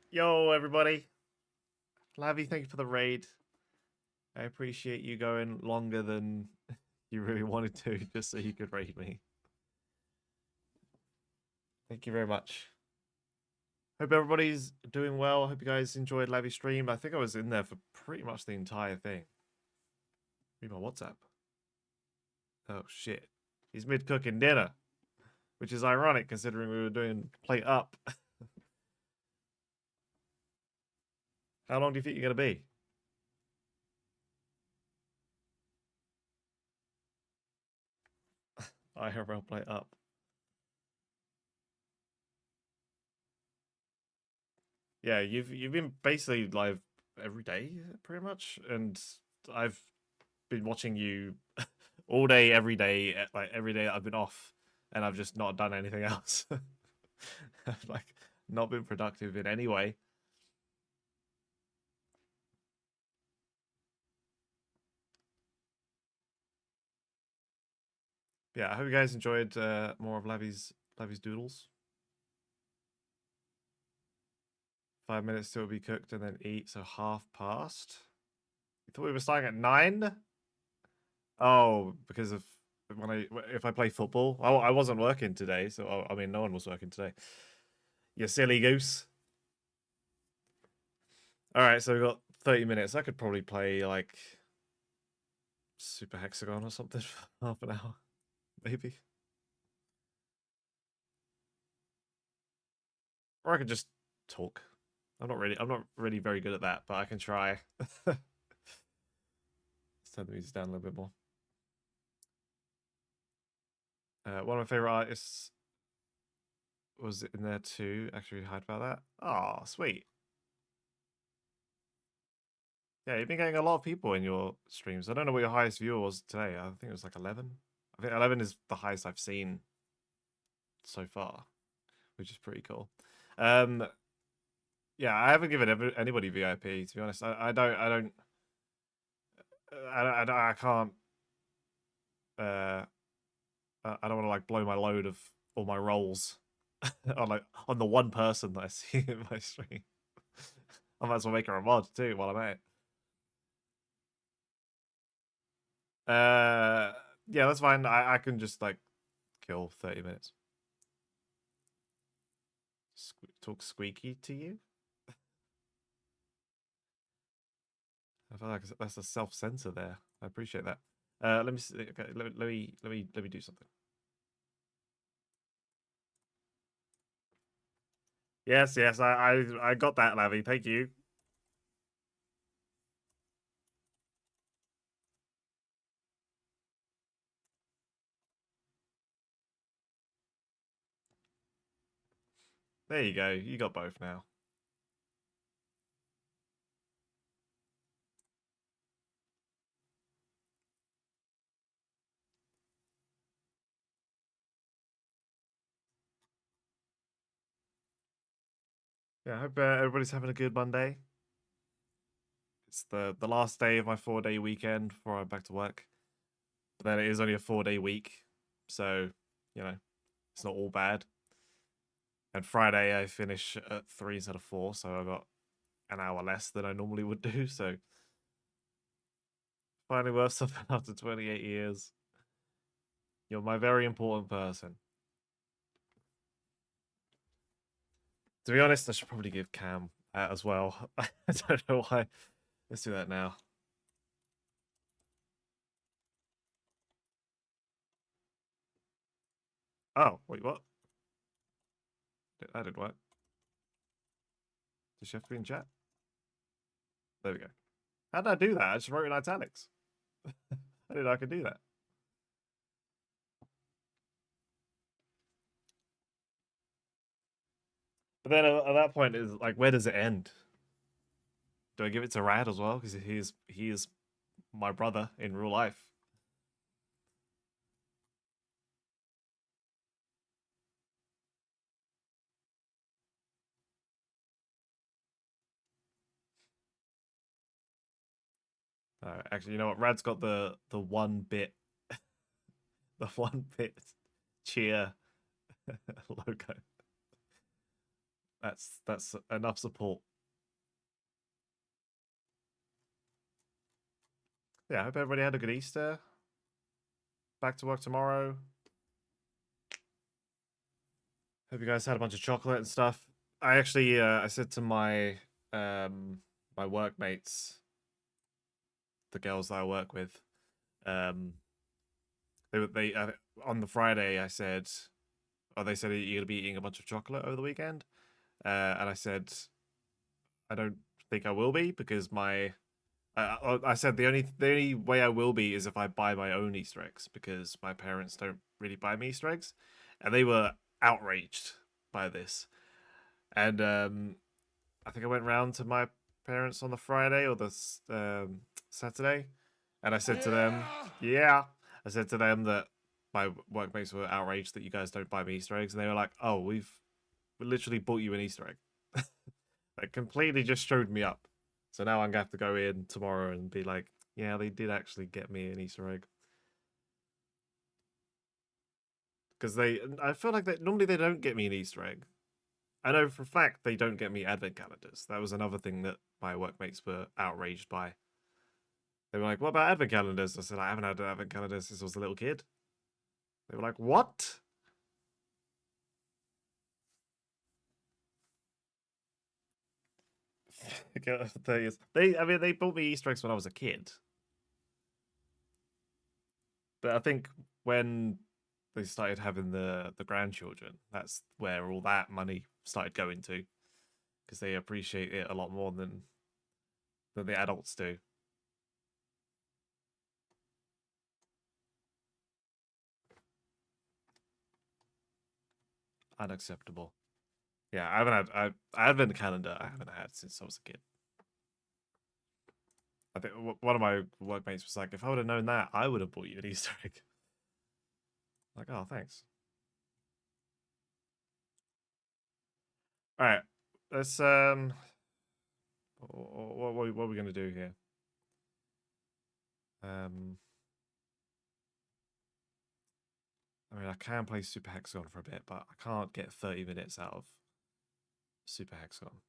Yo, everybody. Lavi, thank you for the raid. I appreciate you going longer than you really wanted to, just so you could raid me. Thank you very much. Hope everybody's doing well. I hope you guys enjoyed Lavi's stream. I think I was in there for pretty much the entire thing. Read my WhatsApp. Oh, shit. He's mid-cooking dinner, which is ironic considering we were doing plate up. How long do you think you're going to be? IRL plate up. Yeah, you've been basically live every day, pretty much, and I've been watching you all day, every day, like every day that I've been off, and I've just not done anything else. I've like not been productive in any way. Yeah, I hope you guys enjoyed more of Lavi's doodles. 5 minutes till be cooked and then eat, so half past. You thought we were starting at 9? Oh, because of if I play football. Oh, I wasn't working today, so I mean no one was working today. You silly goose. All right, so we've got 30 minutes. I could probably play like Super Hexagon or something for half an hour, maybe. Or I could just talk. I'm not really very good at that, but I can try. Let's turn the music down a little bit more. One of my favorite artists was in there too. Actually, hyped about that. Oh, sweet. Yeah, you've been getting a lot of people in your streams. I don't know what your highest viewer was today. I think it was like 11. I think 11 is the highest I've seen so far, which is pretty cool. Yeah, I haven't given anybody VIP, to be honest. I can't. I don't want to like blow my load of all my roles on the one person that I see in my stream. I might as well make her a mod too while I'm at it. Yeah, that's fine. I can just like kill 30 minutes. Talk squeaky to you. I feel like that's a self censor there. I appreciate that. Let me see. Okay, let me do something. Yes, I got that, Lavi. Thank you. There you go. You got both now. Yeah, I hope everybody's having a good Monday. It's the last day of my 4-day weekend before I'm back to work. But then it is only a 4-day week, so you know it's not all bad. And Friday I finish at 3 instead of 4, so I got an hour less than I normally would do. So finally worth something after 28 years. You're my very important person. To be honest, I should probably give Cam as well. I don't know why. Let's do that now. Oh, wait, what? That didn't work. Does she have to be in chat? There we go. How did I do that? I just wrote in italics. How did I could do that? But then at that point, is like, where does it end? Do I give it to Rad as well? Because he is my brother in real life. Actually, you know what? Rad's got the 1-bit, the 1-bit cheer logo. That's enough support. Yeah, I hope everybody had a good Easter. Back to work tomorrow. Hope you guys had a bunch of chocolate and stuff. I actually I said to my my workmates, the girls that I work with, they on the Friday I said, oh, they said, are you gonna be eating a bunch of chocolate over the weekend? And I said, I don't think I will be because I said the only way I will be is if I buy my own Easter eggs because my parents don't really buy me Easter eggs, and they were outraged by this. And I think I went round to my parents on the Friday or the Saturday, and I said to them, "Yeah," I said to them that my workmates were outraged that you guys don't buy me Easter eggs, and they were like, "Oh, we literally bought you an Easter egg." That completely just showed me up. So now I'm gonna have to go in tomorrow and be like, "Yeah, they did actually get me an Easter egg." Because I feel like that normally they don't get me an Easter egg. I know for a fact they don't get me advent calendars. That was another thing that my workmates were outraged by. They were like, "What about advent calendars?" I said, "I haven't had an advent calendar since I was a little kid." They were like, "What?" I mean, they bought me Easter eggs when I was a kid, but I think when they started having the grandchildren, that's where all that money started going to, because they appreciate it a lot more than the adults do. Unacceptable. Yeah, I haven't had advent calendar. I haven't had since I was a kid. I think one of my workmates was like, "If I would have known that, I would have bought you an Easter egg." Like, oh, thanks. All right, let's what are we gonna do here? I mean, I can play Super Hexagon for a bit, but I can't get 30 minutes out of Super Hexagon.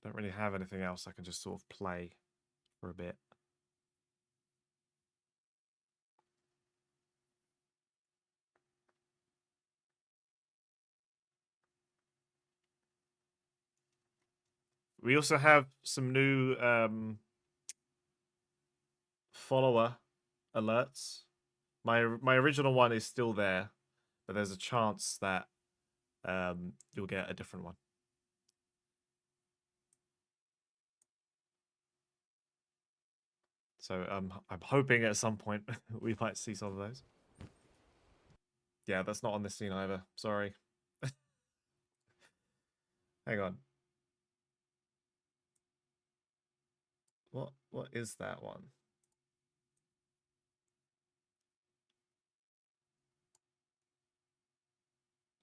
Don't really have anything else I can just sort of play for a bit. We also have some new follower alerts. My original one is still there, but there's a chance that you'll get a different one. So I'm hoping at some point we might see some of those. Yeah, that's not on this scene either. Sorry. Hang on. What is that one?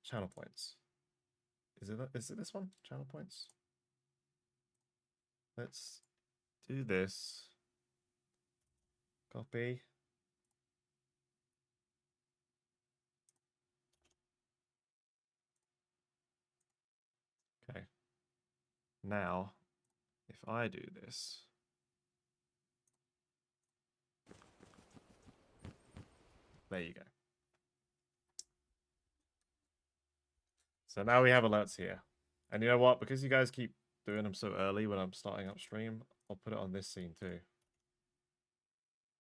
Channel points. Is it this one? Channel points? Let's do this. Copy. Okay. Now, if I do this. There you go. So now we have alerts here. And you know what? Because you guys keep doing them so early when I'm starting up stream, I'll put it on this scene too.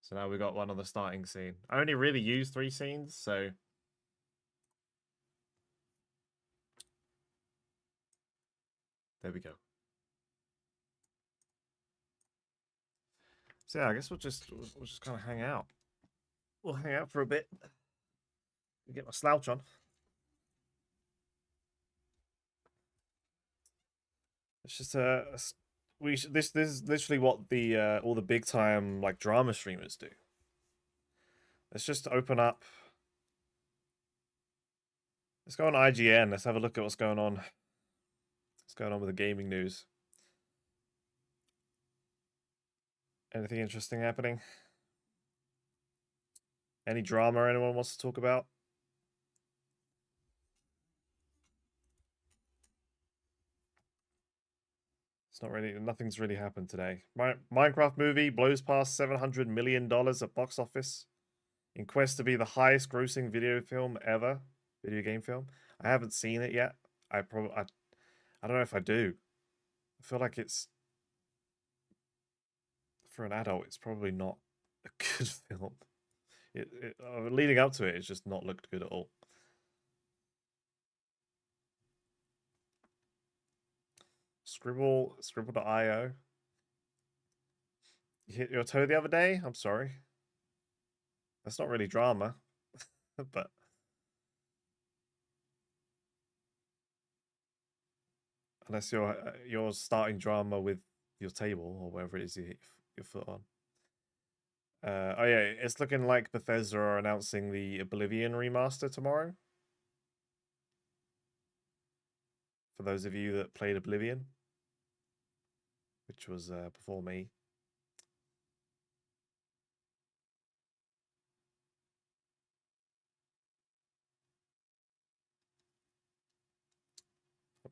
So now we got one on the starting scene. I only really use 3 scenes, so there we go. So yeah, I guess we'll just kind of hang out. We'll hang out for a bit. Get my slouch on. It's just this is literally what the all the big time like drama streamers do. Let's just open up. Let's go on IGN. Let's have a look at what's going on. What's going on with the gaming news? Anything interesting happening? Any drama anyone wants to talk about? Nothing's really happened today. Minecraft movie blows past $700 million at box office in quest to be the highest grossing video game film. I haven't seen it yet. I don't know if I do. I feel like it's for an adult. It's probably not a good film. Leading up to it, it's just not looked good at all. Scribble.io. You hit your toe the other day? I'm sorry. That's not really drama, but unless you're starting drama with your table or wherever it is you hit your foot on. Oh yeah, it's looking like Bethesda are announcing the Oblivion remaster tomorrow. For those of you that played Oblivion, which was before me.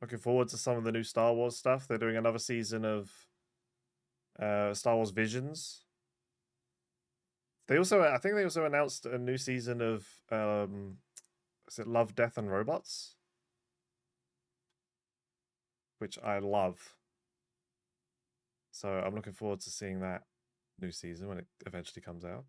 Looking forward to some of the new Star Wars stuff. They're doing another season of Star Wars Visions. I think they also announced a new season of is it Love, Death and Robots? Which I love. So I'm looking forward to seeing that new season when it eventually comes out.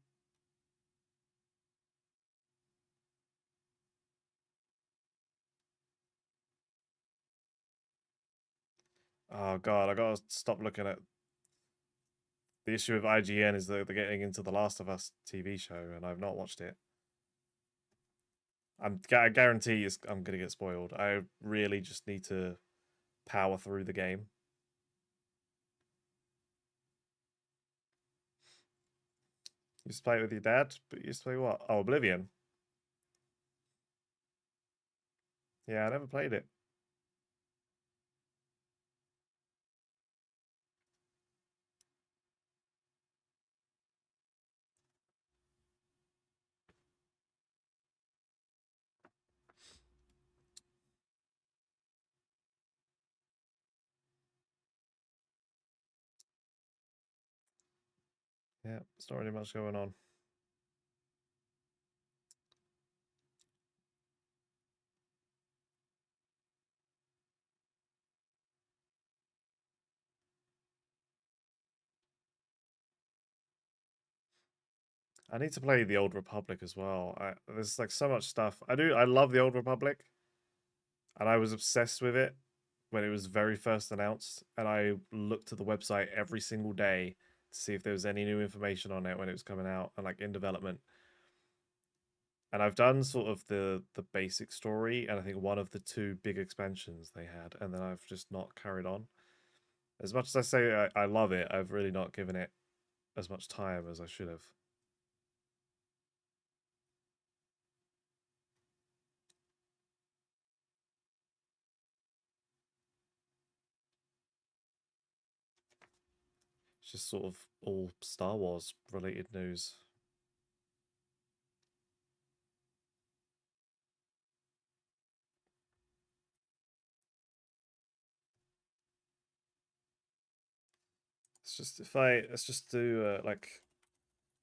Oh god, I gotta stop looking at the issue of IGN is that they're getting into the Last of Us TV show, and I've not watched it. I guarantee I'm gonna get spoiled. I really just need to power through the game. You used to play it with your dad, but you used to play what? Oh, Oblivion. Yeah, I never played it. Yeah, there's not really much going on. I need to play the Old Republic as well. There's like so much stuff. I love the Old Republic, and I was obsessed with it when it was very first announced. And I looked at the website every single day to see if there was any new information on it when it was coming out and like in development. And I've done sort of the basic story, and I think one of the two big expansions they had, and then I've just not carried on. As much as I say I love it, I've really not given it as much time as I should have. It's just sort of all Star Wars related news. Let's just do let's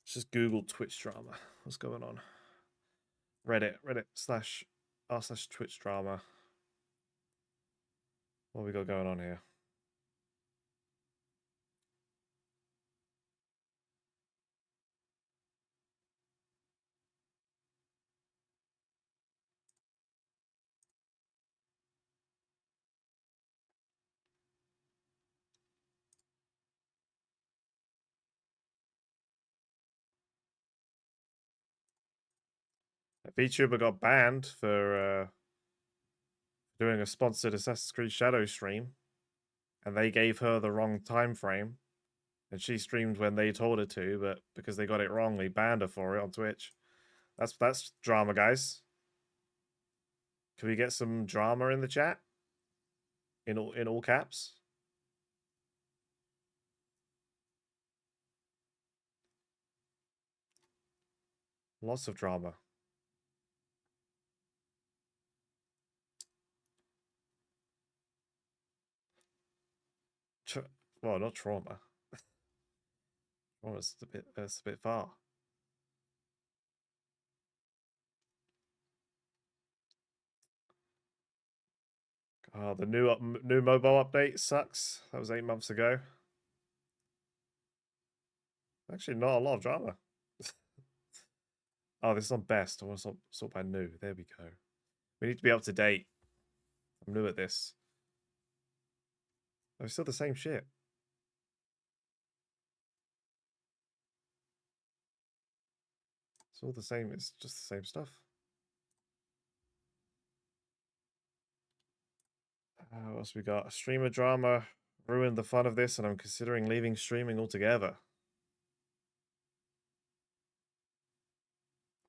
just Google Twitch drama. What's going on? Reddit /r/Twitch drama. What we got going on here? A VTuber got banned for doing a sponsored Assassin's Creed Shadow stream, and they gave her the wrong time frame, and she streamed when they told her to, but because they got it wrong, they banned her for it on Twitch. That's drama, guys. Can we get some drama in the chat? In all caps? Lots of drama. Well, not trauma. Trauma's a bit far. Oh, the new mobile update sucks. That was 8 months ago. Actually, not a lot of drama. Oh, this is on best. I want to sort by new. There we go. We need to be up to date. I'm new at this. Oh, it's still the same shit. It's all the same. It's just the same stuff. What else we got? Streamer drama ruined the fun of this, and I'm considering leaving streaming altogether.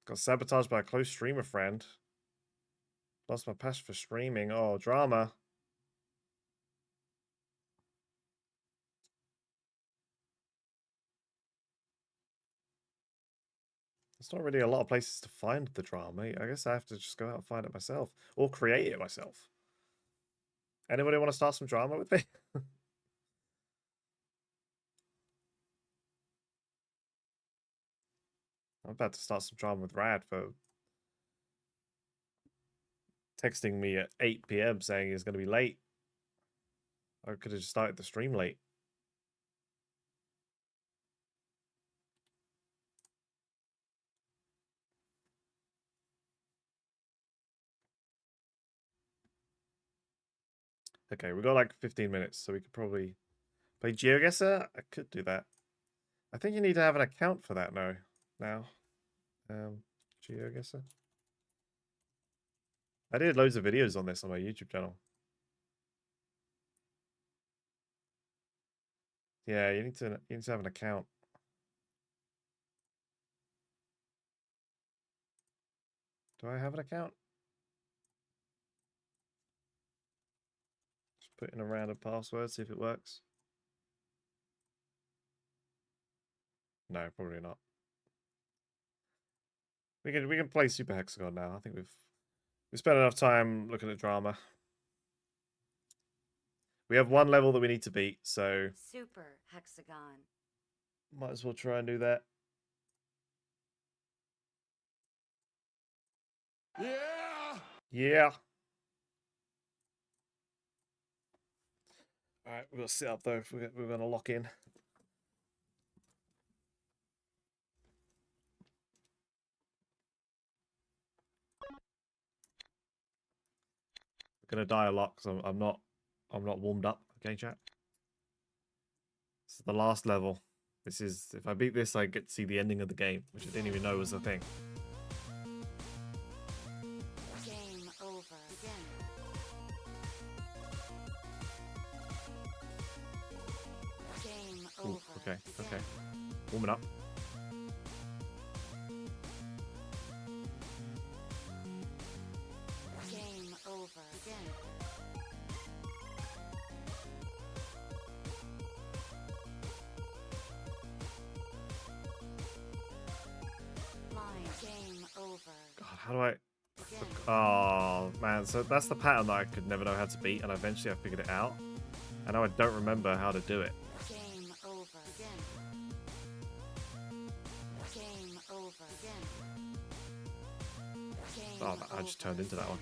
Got sabotaged by a close streamer friend. Lost my passion for streaming. Oh, drama. There's not really a lot of places to find the drama. I guess I have to just go out and find it myself. Or create it myself. Anybody want to start some drama with me? I'm about to start some drama with Rad for texting me at 8 PM saying he's going to be late. I could have just started the stream late. Okay, we got like 15 minutes, so we could probably play GeoGuessr. I could do that. I think you need to have an account for that now. GeoGuessr. I did loads of videos on this on my YouTube channel. Yeah, you need to have an account. Do I have an account? Just put in a random password, see if it works. No, probably not. We can play Super Hexagon now. I think we've spent enough time looking at drama. We have one level that we need to beat, so Super Hexagon. Might as well try and do that. Yeah. Yeah. All right, we've got to sit up though if we're going to lock in. We're going to die a lot because I'm not warmed up. Okay, chat. This is the last level. This is, if I beat this, I get to see the ending of the game, which I didn't even know was a thing. Game over. Again. Game over. Ooh, okay, okay. Warming up. Game over. Again. Game over. God, how do I... Oh, man. So that's the pattern that I could never know how to beat, and eventually I figured it out. And now I don't remember how to do it. Game over. Again. Game over. Again. Oh, I just turned into that one.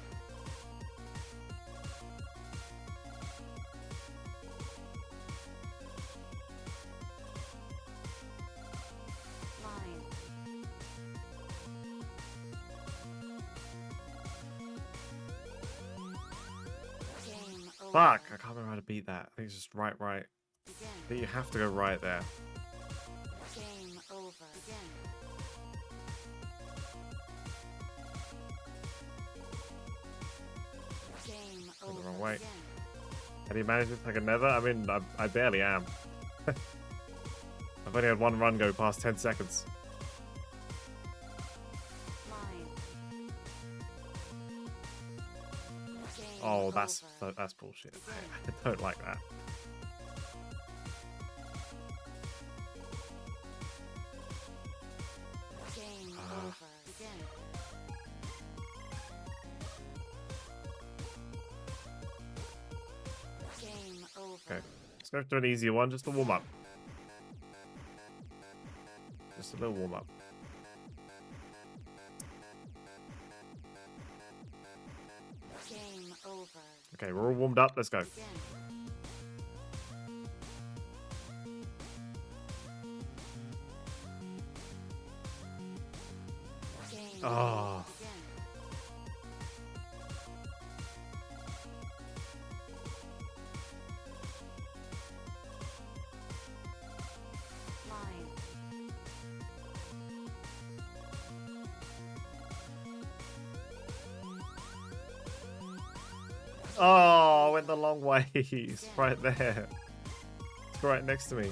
Fuck, I can't remember how to beat that. I think it's just right. I think you have to go right there. Game over. Again. Game over. The wrong way. Again. How do you manage this? I can never? I mean, I barely am. I've only had one run go past 10 seconds. Oh, that's bullshit. I don't like that. Game over. Again. Game over. Okay, Let's go to an easier one, just a warm up. Just a little warm up. Game over. Okay, we're all warmed up. Let's go. Begin. Game Oh. begin. Line. Oh, I went the long way. It's right there. It's right next to me.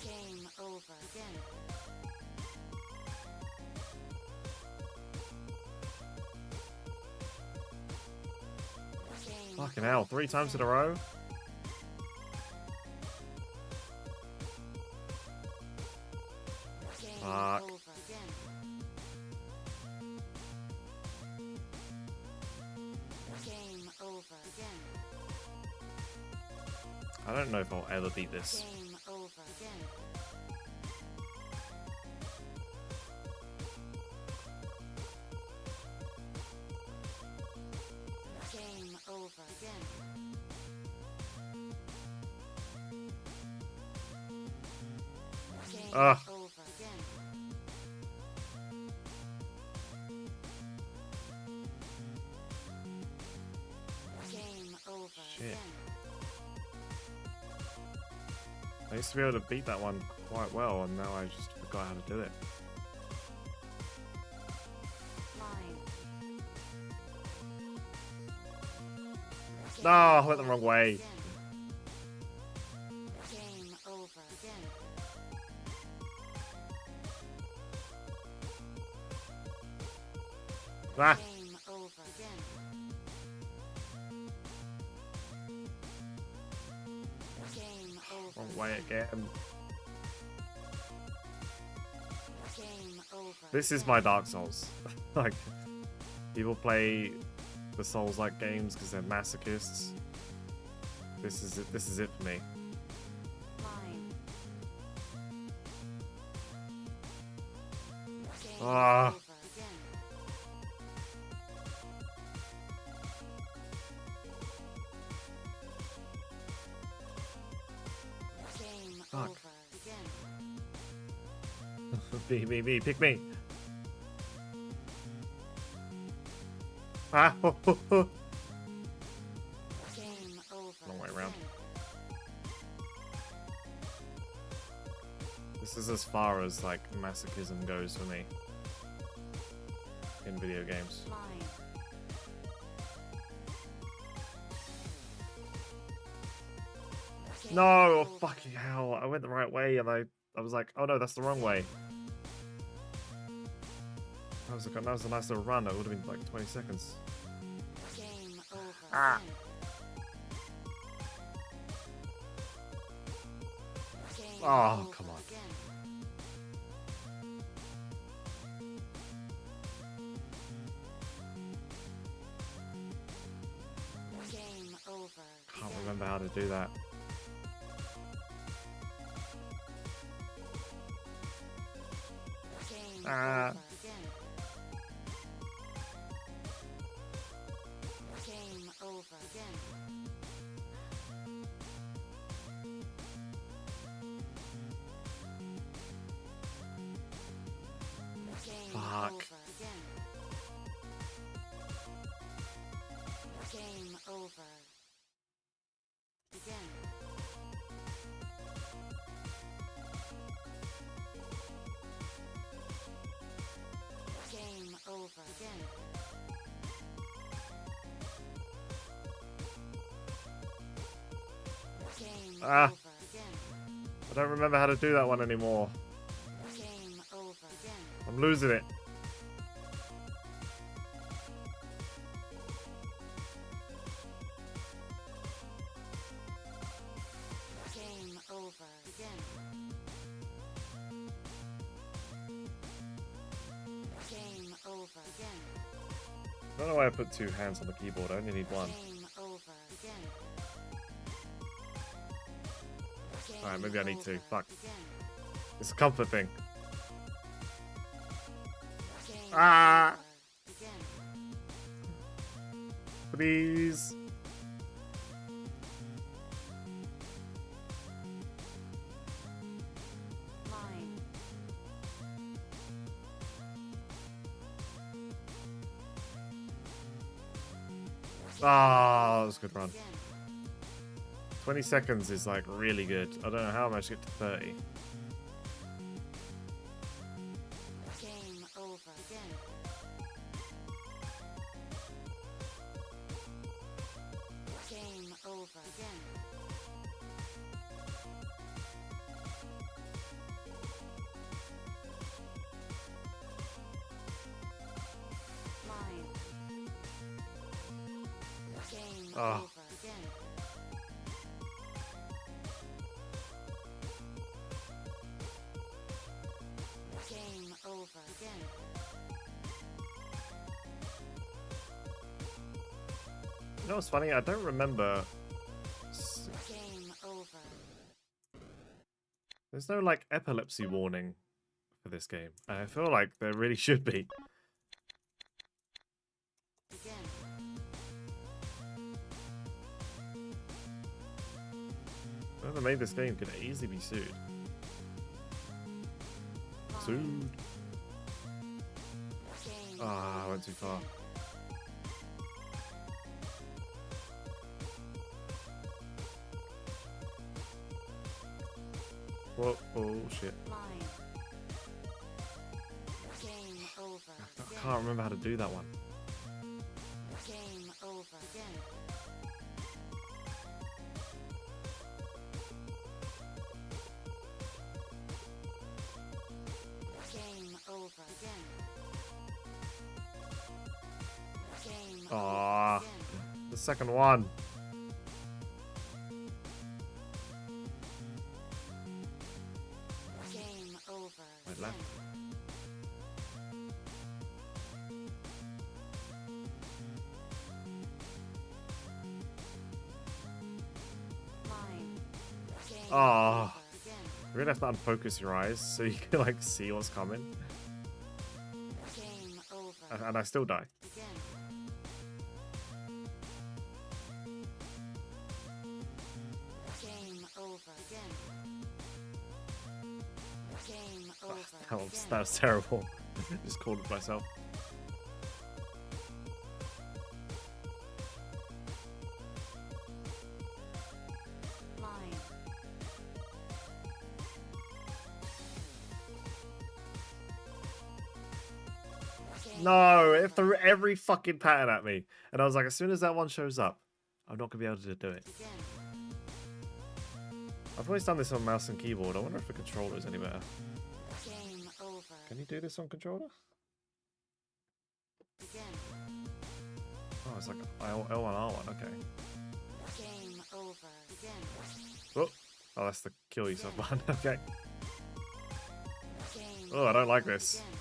Game over. Begin. Game Fucking hell, 3 times in a row? Game Fuck. over. Begin. Game over. Begin. I don't know if I'll ever beat this. Game over. Begin. Game over. Begin. Game Ugh. over. Begin. Game over. Shit. Begin. I used to be able to beat that one quite well, and now I just forgot how to do it. Line. No, I went the wrong way. Begin. Game over. Begin. Ah, Game over. Begin. Game over. wrong way again. Game over. This is my Dark Souls. Like, people play the Souls-like games because they're masochists. This is it. This is it for me. Line. Game Ah. over. Begin. Game Fuck. over. Begin. Me, pick me. Ah, ho, ho, ho. Game over. Long way around. Begin. This is as far as like masochism goes for me in video games. Line. Game No, oh, over. fucking hell! I went the right way, and I was like, oh no, that's the wrong way. That was a nice little run. That would have been like 20 seconds. Game over. Ah. Begin. Game Oh, over. come on. Begin. Game over. Can't Begin. remember how to do that. Game Ah. over. Begin. Game over. Begin. Game Fuck. over. Begin. Game over. Begin. Game over. Begin. Game Ah. over. Begin. I don't remember how to do that one anymore. Game over. Begin. I'm losing it. Game over. Begin. Game over. Begin. I don't know why I put 2 hands on the keyboard. I only need 1. Game Alright, maybe I need to. over. Fuck. Begin. It's a comfort thing. Game Ah! over. Begin. Please. Line. Ah, that was a good run. Begin. 20 seconds is like really good. I don't know how I managed to get to 30. Game over. Begin. Game over. Begin. Line. Game Ah. over. Begin. Game over. Begin. You know what's funny? I don't remember. Game over. There's no like epilepsy warning for this game. I feel like there really should be. Begin. Whoever made this game could easily be sued. Line. Sued. Game Ah, I over. went too far. Whoa, oh shit. Line. Game over. I Begin. can't remember how to do that one. Game over. Begin. Game over. Begin. Game Ah, over. Begin. the second one. Game over. Right, Begin. left. Line. Game Ah. over. Begin. You really have to unfocus your eyes so you can like see what's coming. Game over. And I still die. Begin. Game over. Begin. Game over. Begin. That was terrible. Just called it myself. Line. Game No, over. it threw every fucking pattern at me. And I was like, as soon as that one shows up, I'm not going to be able to do it. Begin. I've always done this on mouse and keyboard. I wonder if the controller is any better. Game over. Can you do this on controller? Begin. Oh, it's like L1, R1. Okay. Game over. Begin. Oh, that's the kill yourself button. Okay. Game Oh, I don't like over. this. Begin.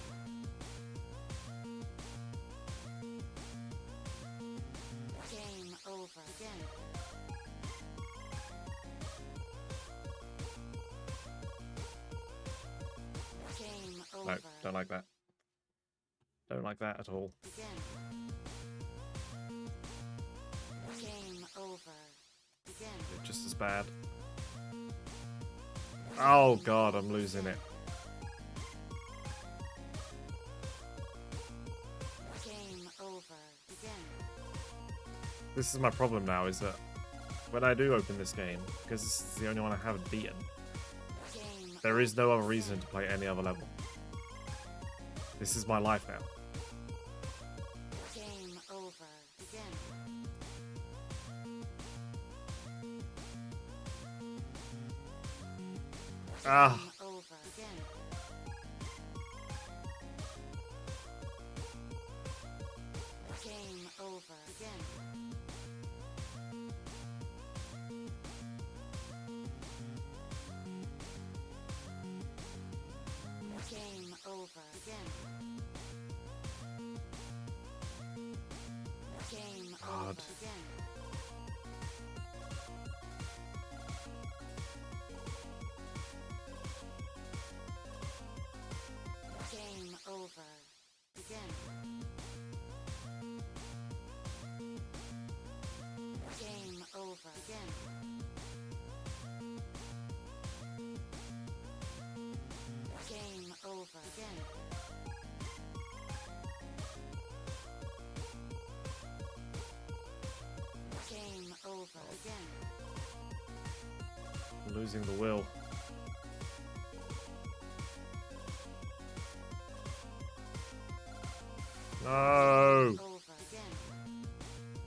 Game over. Begin. Game over. No, don't like that. Don't like that at all. Begin. Game over. Begin. Just as bad. Oh god, I'm losing it. Game over. Begin. This is my problem now, is that when I do open this game, because this is the only one I haven't beaten, Game there is no other reason to play any other level. This is my life now. Game over. Begin. Ah, Game over. Begin. Game over. Begin. Game over. Begin. Game God. over. Begin. I'm losing the will. No! Over again.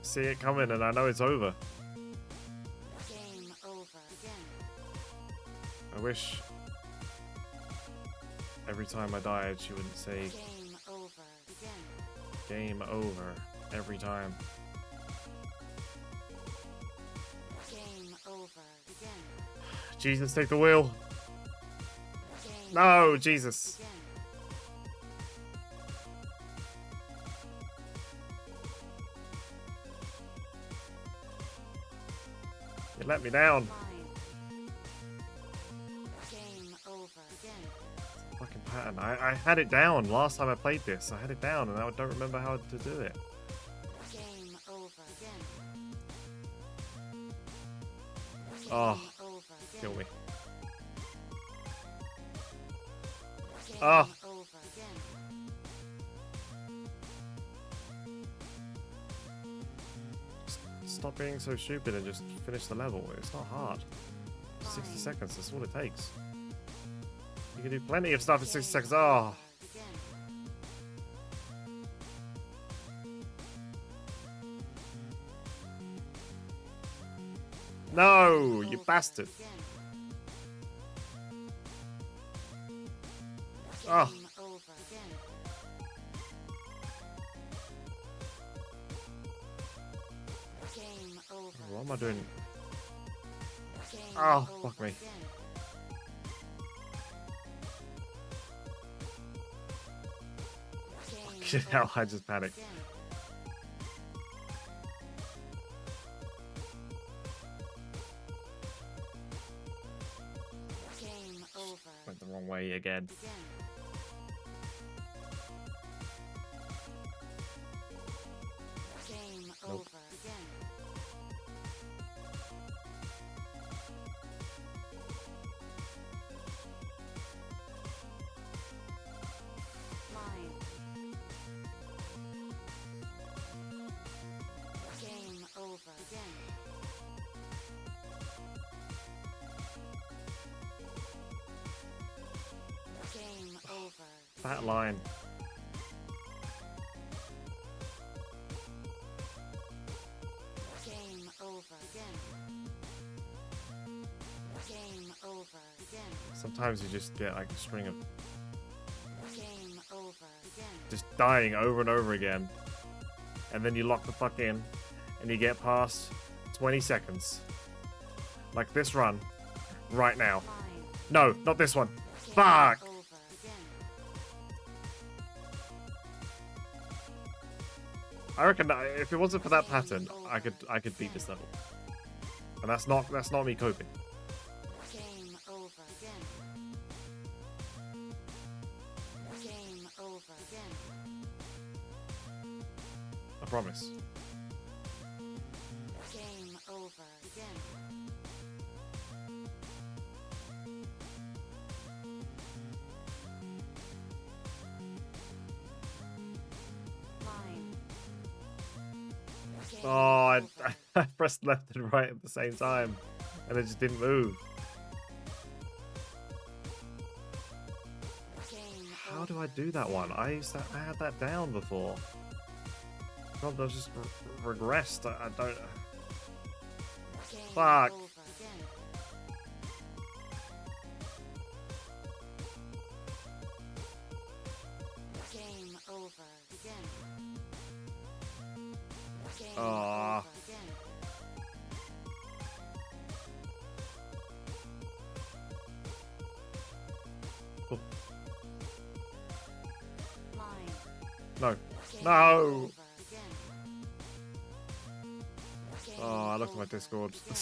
See it coming and I know it's over. Game over again. I wish every time I died she wouldn't say Game over again. game over every time. Game over again. Jesus, take the wheel. Game No, over Jesus. again. You let me down. Line. Game over again. Fucking pattern. I had it down last time I played this. I had it down and I don't remember how to do it. Game over again. Oh, Game over again. kill me. Game Oh. over again. Stop being so stupid and just finish the level. It's not hard. 60 seconds, that's all it takes. You can do plenty of stuff in 60 seconds. Oh, Again. no, you Over bastard. again. Oh. Game over again. Game over. What am I doing? Game Oh, over fuck me. again. Game Shit, hell, over I just panicked. again. Game over Went the wrong way again. again. Game Nope. over again. Line. Game over again. Game over. That line. Game over again. Game over again. Sometimes you just get like a string of Game over again. just dying over and over again. And then you lock the fuck in and you get past 20 seconds. Like this run right now. Line. No, not this one. Game Fuck! over again. I reckon that if it wasn't for that pattern, I could beat this level. And that's not me coping. Game over again. Game over again. I promise. Game over again. Line. Game Oh, I over. I pressed left and right at the same time. And it just didn't move. Game How do I over do that again. one? I had that down before. God, I just regressed. I don't. Game Fuck. over again. Game over again. Game Aw. over again. Oh, Line. no. Game No. over again. Game Oh, I looked at my over Discord. again.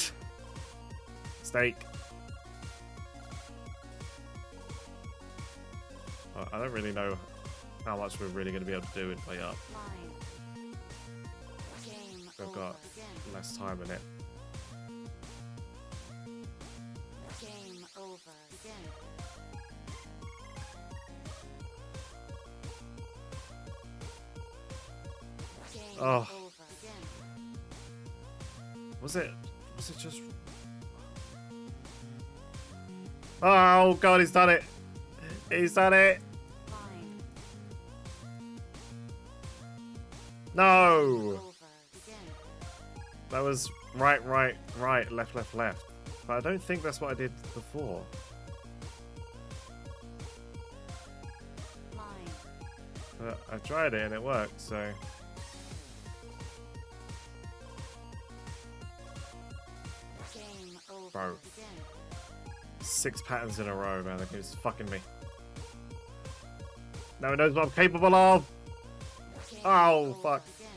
Steak. I don't really know how much we're really going to be able to do in play up. Line. Game I've over got again. less time in it. Game over again. Game Oh. over again. Was it just? Oh god, he's done it. He's done it. Fine. No. Over. Begin. That was right, left, left. But I don't think that's what I did before. Line. But I tried it and it worked, so. Game over. Bro. Begin. 6 patterns in a row, man. That game's fucking me. No one knows what I'm capable of. Game Oh, over. fuck. Begin.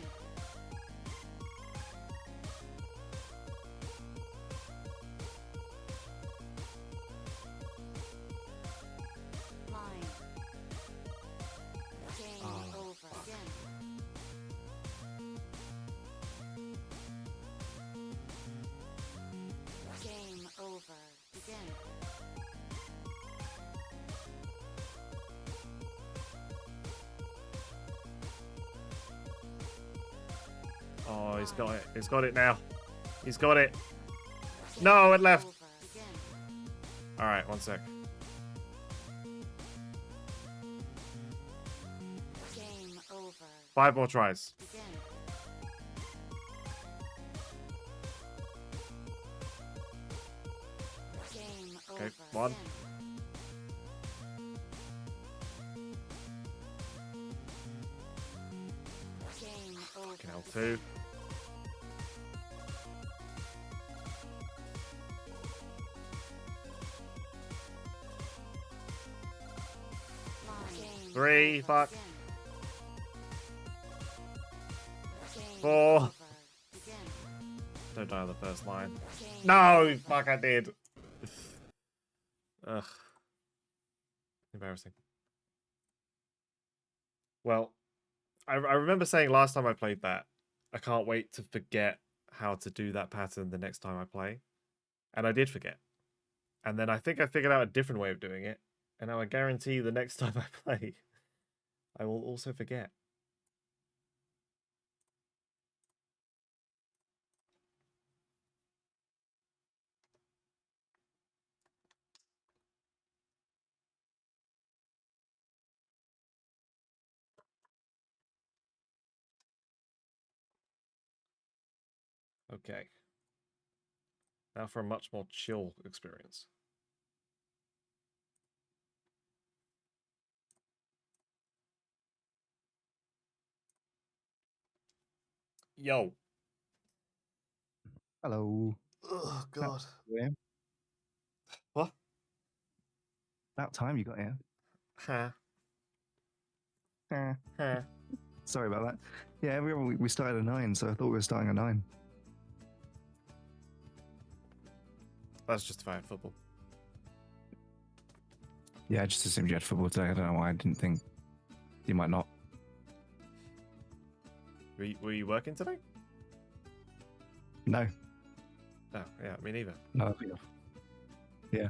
Line. Game Oh, over. fuck. Begin. Game over. Begin. Oh, he's got it. He's got it now. He's got it. No, it left. Over. Begin. Alright, 1 sec. Game over. 5 more tries. Begin. Game Okay, over. 1. Begin. Game over. Fucking hell, 2. Game 3, over. fuck. Begin. Game 4. over. Begin. Don't die on the first line. Game No, over. fuck, I did. Ugh. Embarrassing. Well, I remember saying last time I played that, I can't wait to forget how to do that pattern the next time I play. And I did forget. And then I think I figured out a different way of doing it. And now I guarantee the next time I play, I will also forget. Okay. Now for a much more chill experience. Yo. Hello. Oh, God. Yeah. What? About time you got here. Ha. Eh, Ha. sorry about that. Yeah, we started at 9, so I thought we were starting at 9. That's just about football. Yeah, I just assumed you had football today. I don't know why I didn't think you might not. Were you working today? No. No, yeah, me neither. No, I'll be off. Yeah.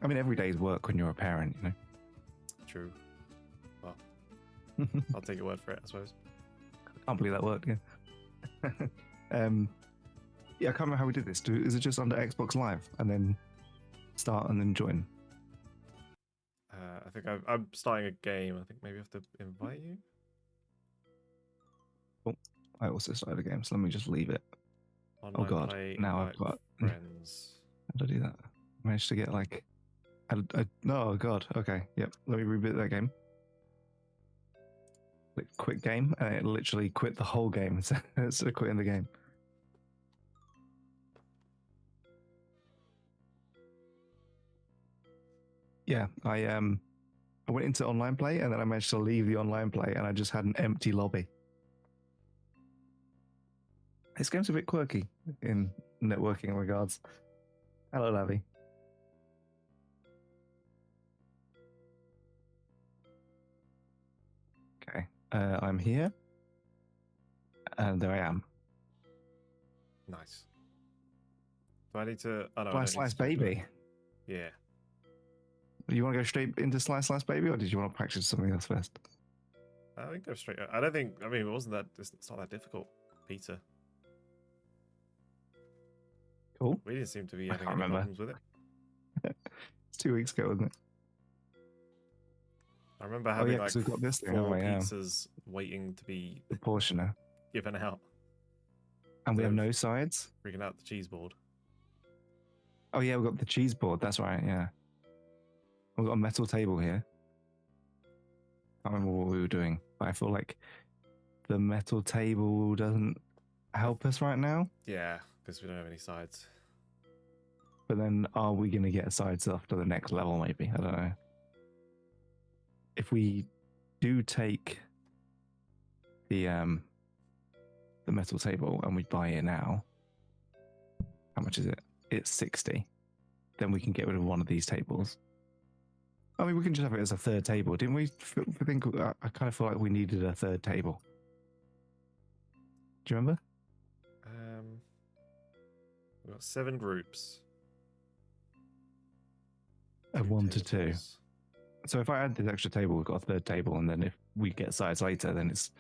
I mean, every day's work when you're a parent, you know. True. Well, I'll take your word for it, I suppose. Can't believe that worked. Yeah. Yeah, I can't remember how we did this. Is it just under Xbox Live and then start and then join? I think I'm starting a game. I think maybe I have to invite you. I also started a game, so let me just leave it. Online God, play, now I've invite got- friends. How did I do that? I managed to get like... oh, God. Okay, yep. Let me reboot that game. Click quit game, and it literally quit the whole game instead of quitting the game. Yeah, I went into online play, and then I managed to leave the online play, and I just had an empty lobby. This game's a bit quirky in networking regards. Hello, Lavi. Okay, I'm here, and there I am. Nice. Do I need to? Oh no, I don't Slice, need slice, to do it. baby. Yeah. Do you want to go straight into Slice Slice Baby, or did you want to practice something else first? I think go straight. I don't think. I mean, it wasn't that. It's not that difficult, Peter. Cool. We didn't seem to be I having can't any remember. problems with it. It's 2 weeks ago, wasn't it? I remember Oh, having yeah, 'cause like we've got this thing, 4 haven't we? Yeah. pizzas waiting to be The portioner. given out. And we have They've no sides? freaking out the cheese board. Oh, yeah, we've got the cheese board. That's right, yeah. We've got a metal table here. I can't remember what we were doing, but I feel like the metal table doesn't help us right now. Yeah, because we don't have any sides. But then, are we going to get sides after the next level, maybe? I don't know. If we do take the metal table and we buy it now, how much is it? It's 60. Then we can get rid of one of these tables. I mean, we can just have it as a third table, didn't we? I think I kind of feel like we needed a third table. Do you remember? We've got 7 groups. Of 1 to 2. tables. So if I add this extra table, we've got a third table, and then if we get sides later, then it's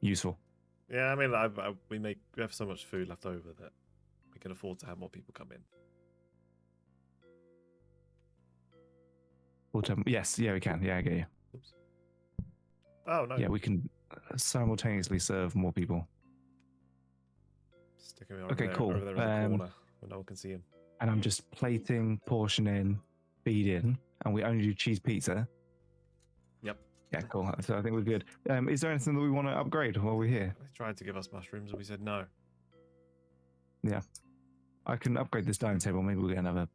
useful. Yeah, I mean, we have so much food left over that we can afford to have more people come in. Yes, yeah, we can. Yeah, I get you. Oops. Oh no! Yeah, we can simultaneously serve more people. Sticking me over Okay, there, cool. over there in the corner where no one can see him. And I'm just plating, portioning, feeding, and we only do cheese pizza. Yep. Yeah, cool. So I think we're good. Is there anything that we want to upgrade while we're here? They tried to give us mushrooms and we said no. Yeah. I can upgrade this dining table. Maybe we'll get another.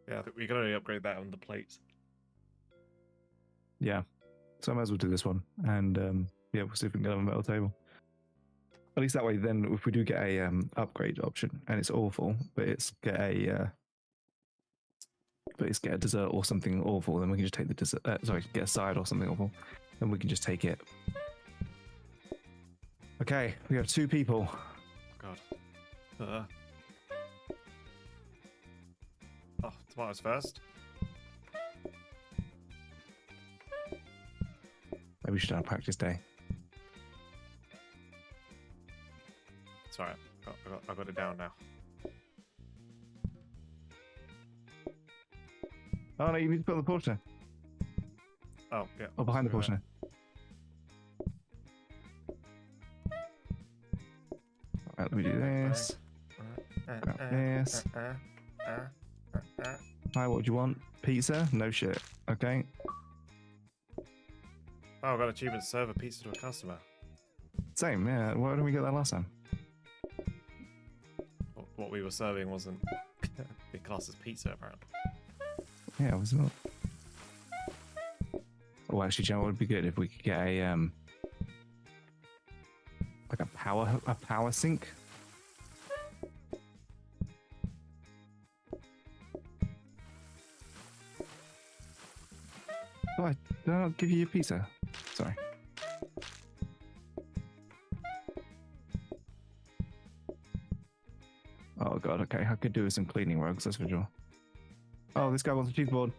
Yeah, I think we can only upgrade that on the plates. Yeah. So I might as well do this one. And yeah, we'll see if we can get a metal table. At least that way, then if we do get a upgrade option and it's awful, but it's get a dessert or something awful, then we can just take the dessert. Get a side or something awful, then we can just take it. Okay, we have 2 people. God. Oh, tomatoes first. Maybe we should have a practice day. It's alright. I got it down now. Oh no, you need to put on the portioner. Oh, yeah. Oh, behind the let's do portioner. Alright, let me do this. Grab this. Hi, what do you want? Pizza? No shit. Okay. Oh, I got achievement to serve a pizza to a customer. Same, yeah. Why didn't we get that last time? What we were serving wasn't the class as pizza, apparently. Yeah, was it not? Oh, actually, Joe, it would be good if we could get a like a power sink. Oh, did I not give you your pizza? Sorry. Oh god, okay, I could do with some cleaning rugs, that's for sure. Oh, this guy wants a cheese board.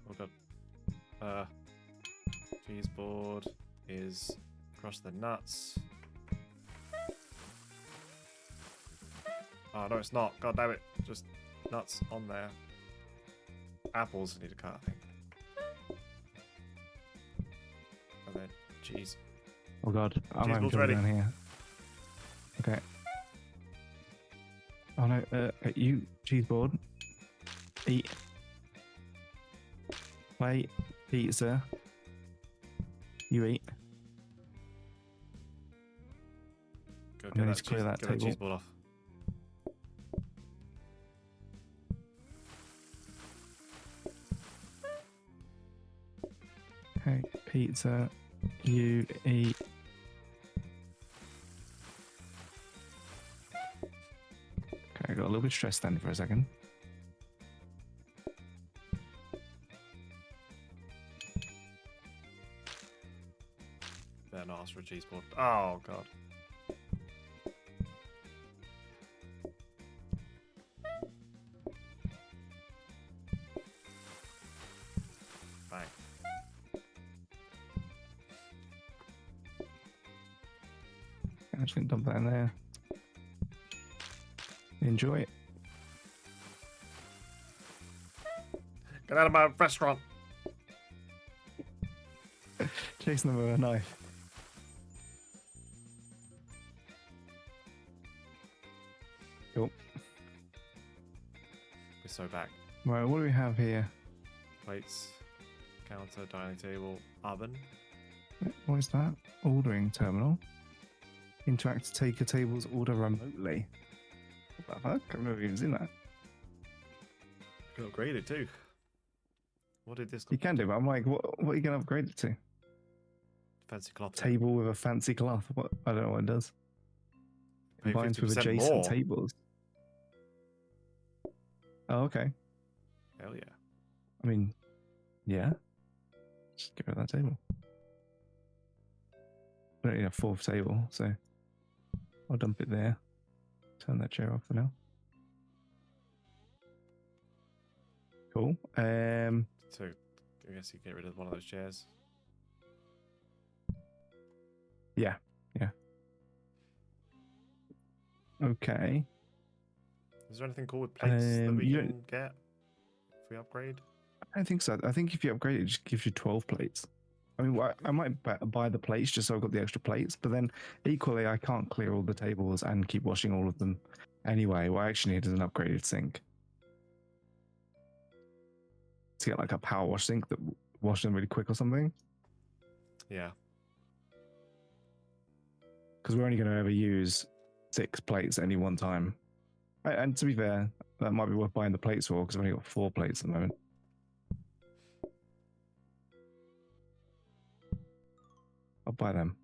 Oh god. Cheese board is crush the nuts. Oh no, it's not. God damn it! Just nuts on there. Apples need to cut, I think. And then cheese. Oh god, I'm Cheese having board's trouble ready. down here. Okay. Oh no, you, cheese board. Eat. Plate. Pizza. You eat. Go I'm gonna need to clear that get that table. cheese board off. Okay, pizza. You eat. Okay, I got a little bit stressed then for a second. Better not ask for a cheese board. Oh god. Bang. I'm just gonna dump that in there. Enjoy it. Get out of my restaurant. Chasing them with a knife. Cool. We're so back. Right, what do we have here? Plates, counter, dining table, oven. What is that? Ordering terminal. Interact to take a table's order remotely. What the fuck? I've never even seen that. Got upgraded too. What did this? You can do, but I'm like, what are you going to upgrade it to? Fancy cloth. Table with a fancy cloth. What? I don't know what it does. Pay Combines with 50% adjacent more. tables. Oh, okay. Hell yeah. I mean, yeah. Just get rid of that table. I don't need a fourth table, so I'll dump it there. Turn that chair off for now. Cool. So I guess you get rid of one of those chairs. Yeah. Okay. Is there anything cool with plates that we you can get if we upgrade? I don't think so. I think if you upgrade it just gives you 12 plates. I mean, I might buy the plates just so I've got the extra plates, but then equally I can't clear all the tables and keep washing all of them anyway. What I actually need is an upgraded sink. To get like a power wash sink that washes them really quick or something. Yeah. Because we're only going to ever use 6 plates at any one time. And to be fair, that might be worth buying the plates for because I've only got 4 plates at the moment. I'll buy them.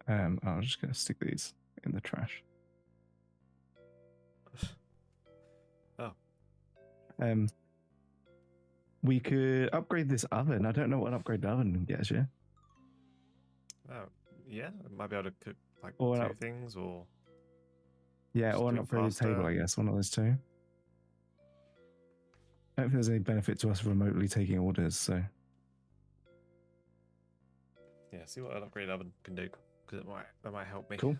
I'm just going to stick these in the trash. Oh. We could upgrade this oven. I don't know what an upgrade oven gets you. Oh, yeah. Might be able to cook like Or 2 an things or. Yeah, Just or an do it upgraded faster. table, I guess. One of those two. I don't think there's any benefit to us remotely taking orders, so. Yeah, see what an upgrade oven can do because that might help me. Cool.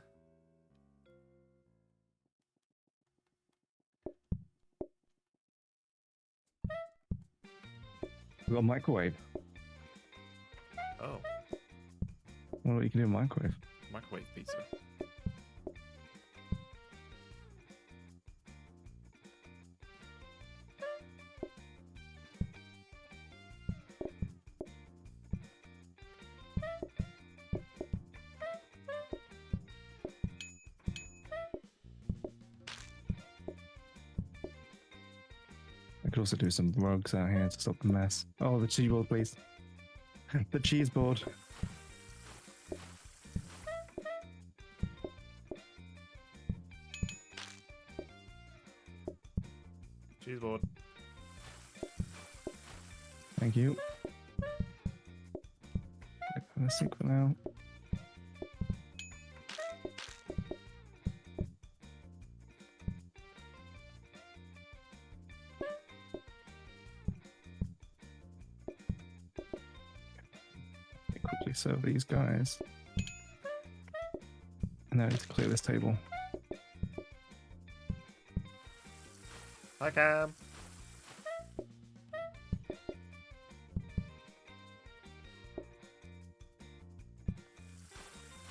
We've got a microwave. Oh, I wonder what you can do in a microwave. microwave pizza. I could also do some rugs out here to stop the mess. Oh, the cheese board, please. The cheese board. Cheese board. Thank you. Let's sink for now. Quickly serve these guys. And now I need to clear this table. Hi, Cam.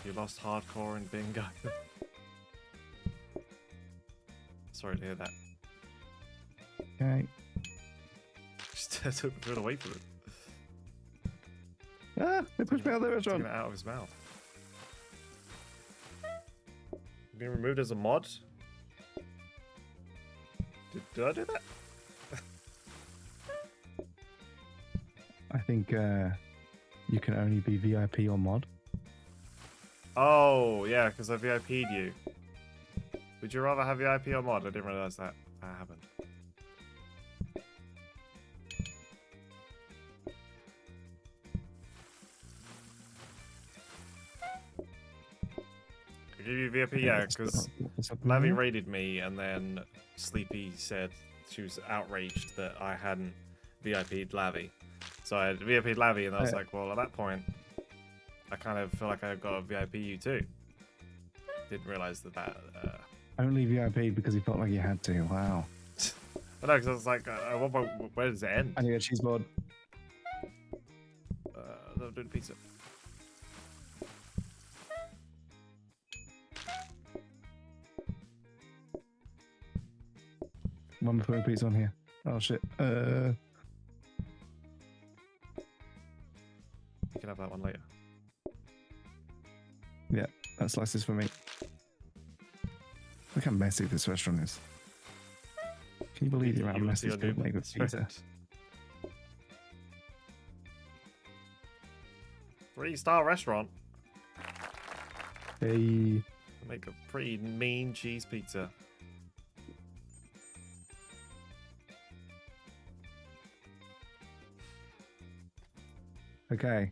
You lost hardcore in bingo. Sorry to hear that. Okay. Just took the food away from him. Ah, they pushed me out of the Taking restaurant. it out of his mouth. Being removed as a mod? Did I do that? I think you can only be VIP or mod. Oh, yeah, because I VIP'd you. Would you rather have VIP or mod? I didn't realize that happened. I give you VIP, yeah, because Lavi raided me, and then Sleepy said she was outraged that I hadn't VIP'd Lavi. So I had VIP'd Lavi, and I was like, well, at that point, I kind of feel like I got a VIP you too. Didn't realize that Only VIP because he felt like he had to. Wow. I know, because I was like, at one point, where does it end? I need a cheese board. I'm doing pizza. One putting pizza on here. Oh shit. You can have that one later. That slice is for me. Look how messy this restaurant is. Can you believe the amount of mess this could make with pizza? 3-star restaurant. Hey. Make a pretty mean cheese pizza. Okay.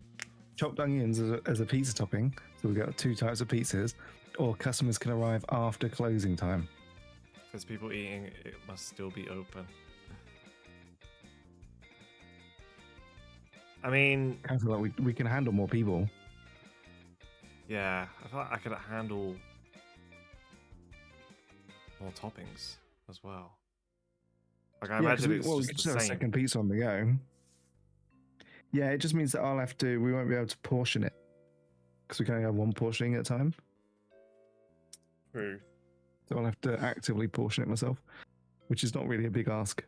Chopped onions as a pizza topping. So we've got 2 types of pizzas. Or customers can arrive after closing time. If there's people eating, it must still be open. I mean, I feel like we can handle more people. yeah, I thought I could handle more toppings as well. Like I imagine it's we just could the just have a same. second pizza on the go. Yeah, it just means that we won't be able to portion it. Because we can only have one portioning at a time. True. So I'll have to actively portion it myself. Which is not really a big ask.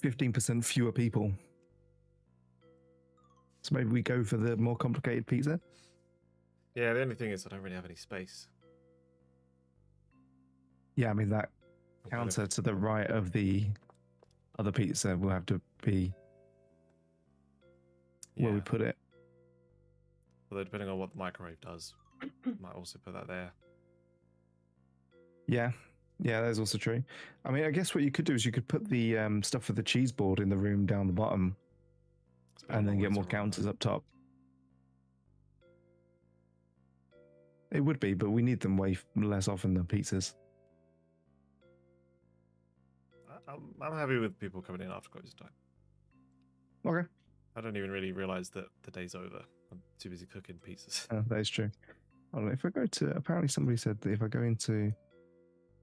15% fewer people. So maybe we go for the more complicated pizza. Yeah, the only thing is I don't really have any space. Yeah, I mean that I'm kind of- counter to the right of the other pizza will have to be where we Yeah. put it. Although depending on what the microwave does, might also put that there. Yeah, that's also true. I mean, I guess what you could do is you could put the stuff for the cheese board in the room down the bottom, It's a bit of and a then long get way more to run, counters though. up top. It would be, but we need them way less often than pizzas. I'm happy with people coming in after closing time. Okay, I don't even really realize that the day's over. I'm too busy cooking pizzas. that is true. Hold on, if I go to, apparently somebody said that if I go into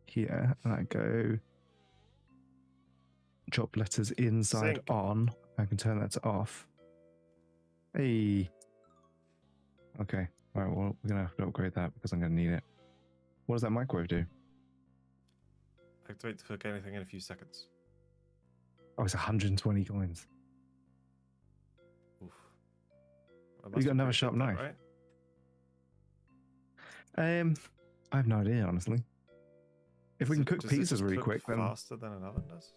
here and I go drop letters inside Sync. on, I can turn that to off. Hey. Okay. All right. Well, we're gonna have to upgrade that because I'm gonna need it. What does that microwave do? Activate to cook anything in a few seconds. Oh, it's 120 coins. Oof. That You must got be another pretty sharp big, though, knife? right? I have no idea, honestly. If we Does can it- cook does it pizzas just really cook quick, then faster than an oven does.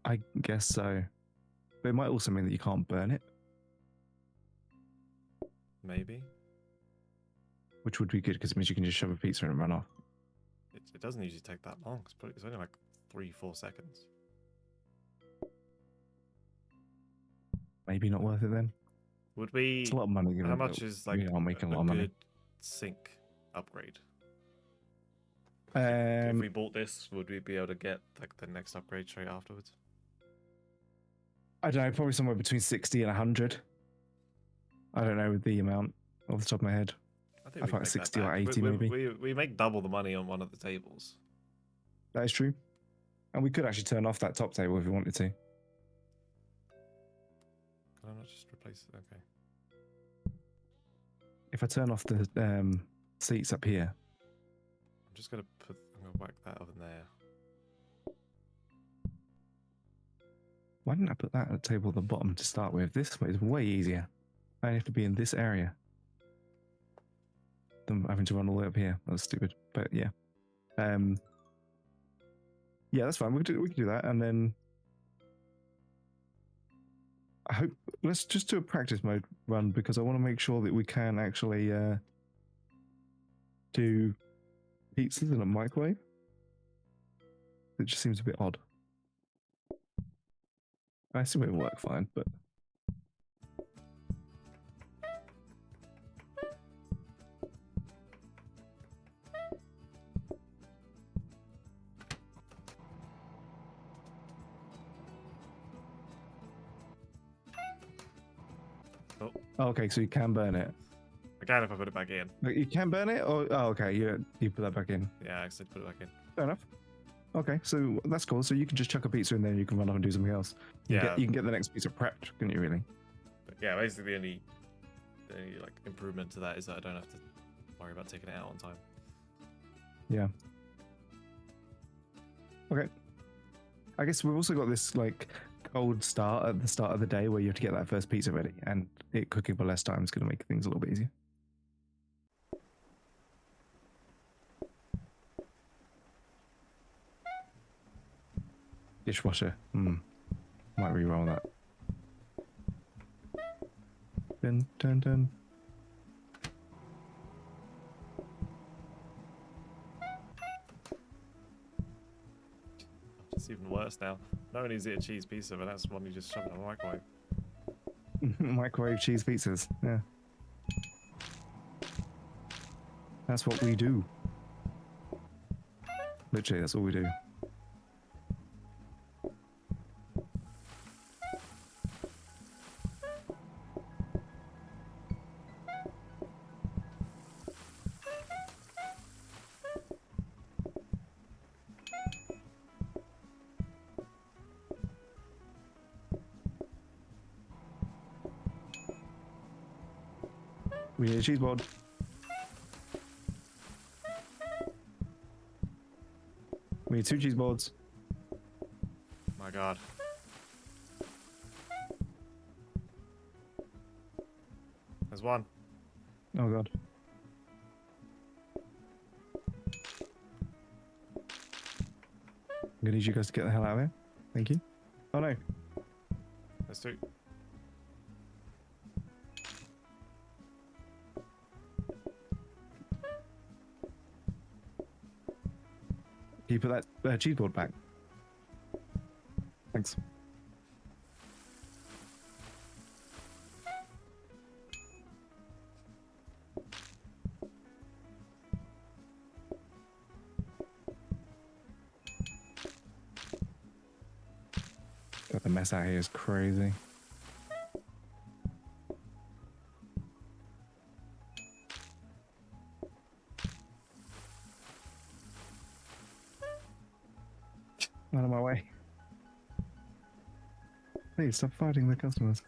I guess so. But it might also mean that you can't burn it, Maybe. which would be good because it means you can just shove a pizza in and run off. It doesn't usually take that long. It's only like 3-4 seconds. Maybe not worth it then. Would we? It's a lot of money. given How that much is like we are making a lot a of money? good sink upgrade? If we bought this, would we be able to get like the next upgrade straight afterwards? I don't know, probably somewhere between 60 and 100. I don't know the amount off the top of my head. I think I we thought can make 60 that or back. 80 we, maybe. We make double the money on one of the tables. That is true. And we could actually turn off that top table if we wanted to. Can I not just replace it? Okay. If I turn off the seats up here, I'm just gonna whack that oven there. why didn't I put that at the table at the bottom to start with? This way is way easier. I have to be in this area than having to run all the way up here. That's stupid. But yeah. Yeah, that's fine. We can do that. And then I hope let's just do a practice mode run because I want to make sure that we can actually do pizzas in a microwave. It just seems a bit odd. I assume it will work fine, but Oh, okay, so you can burn it. can if I put it back in. Like, you can burn it, or oh, okay, you put that back in. Yeah, I said put it back in. Fair enough. Okay, so that's cool. So you can just chuck a pizza in there, and you can run off and do something else. You Yeah. can get the next pizza prepped, couldn't you? Really? But yeah, basically the only like improvement to that is that I don't have to worry about taking it out on time. Yeah. Okay. I guess we've also got this like cold start at the start of the day where you have to get that first pizza ready, and it cooking for less time is going to make things a little bit easier. Dishwasher. Might re-roll that. Dun dun dun. It's even worse now. Not only is it a cheese pizza, but that's one you just shove in the microwave. Microwave cheese pizzas. Yeah. That's what we do. Literally, that's all we do. We need a cheese board. We need 2 cheese boards. My God. There's one. Oh god. I'm gonna need you guys to get the hell out of here. Thank you. Oh no. There's 2. Can you put that cheese board back? Thanks. God, the mess out here is crazy. Out of my way. Please stop fighting the customers.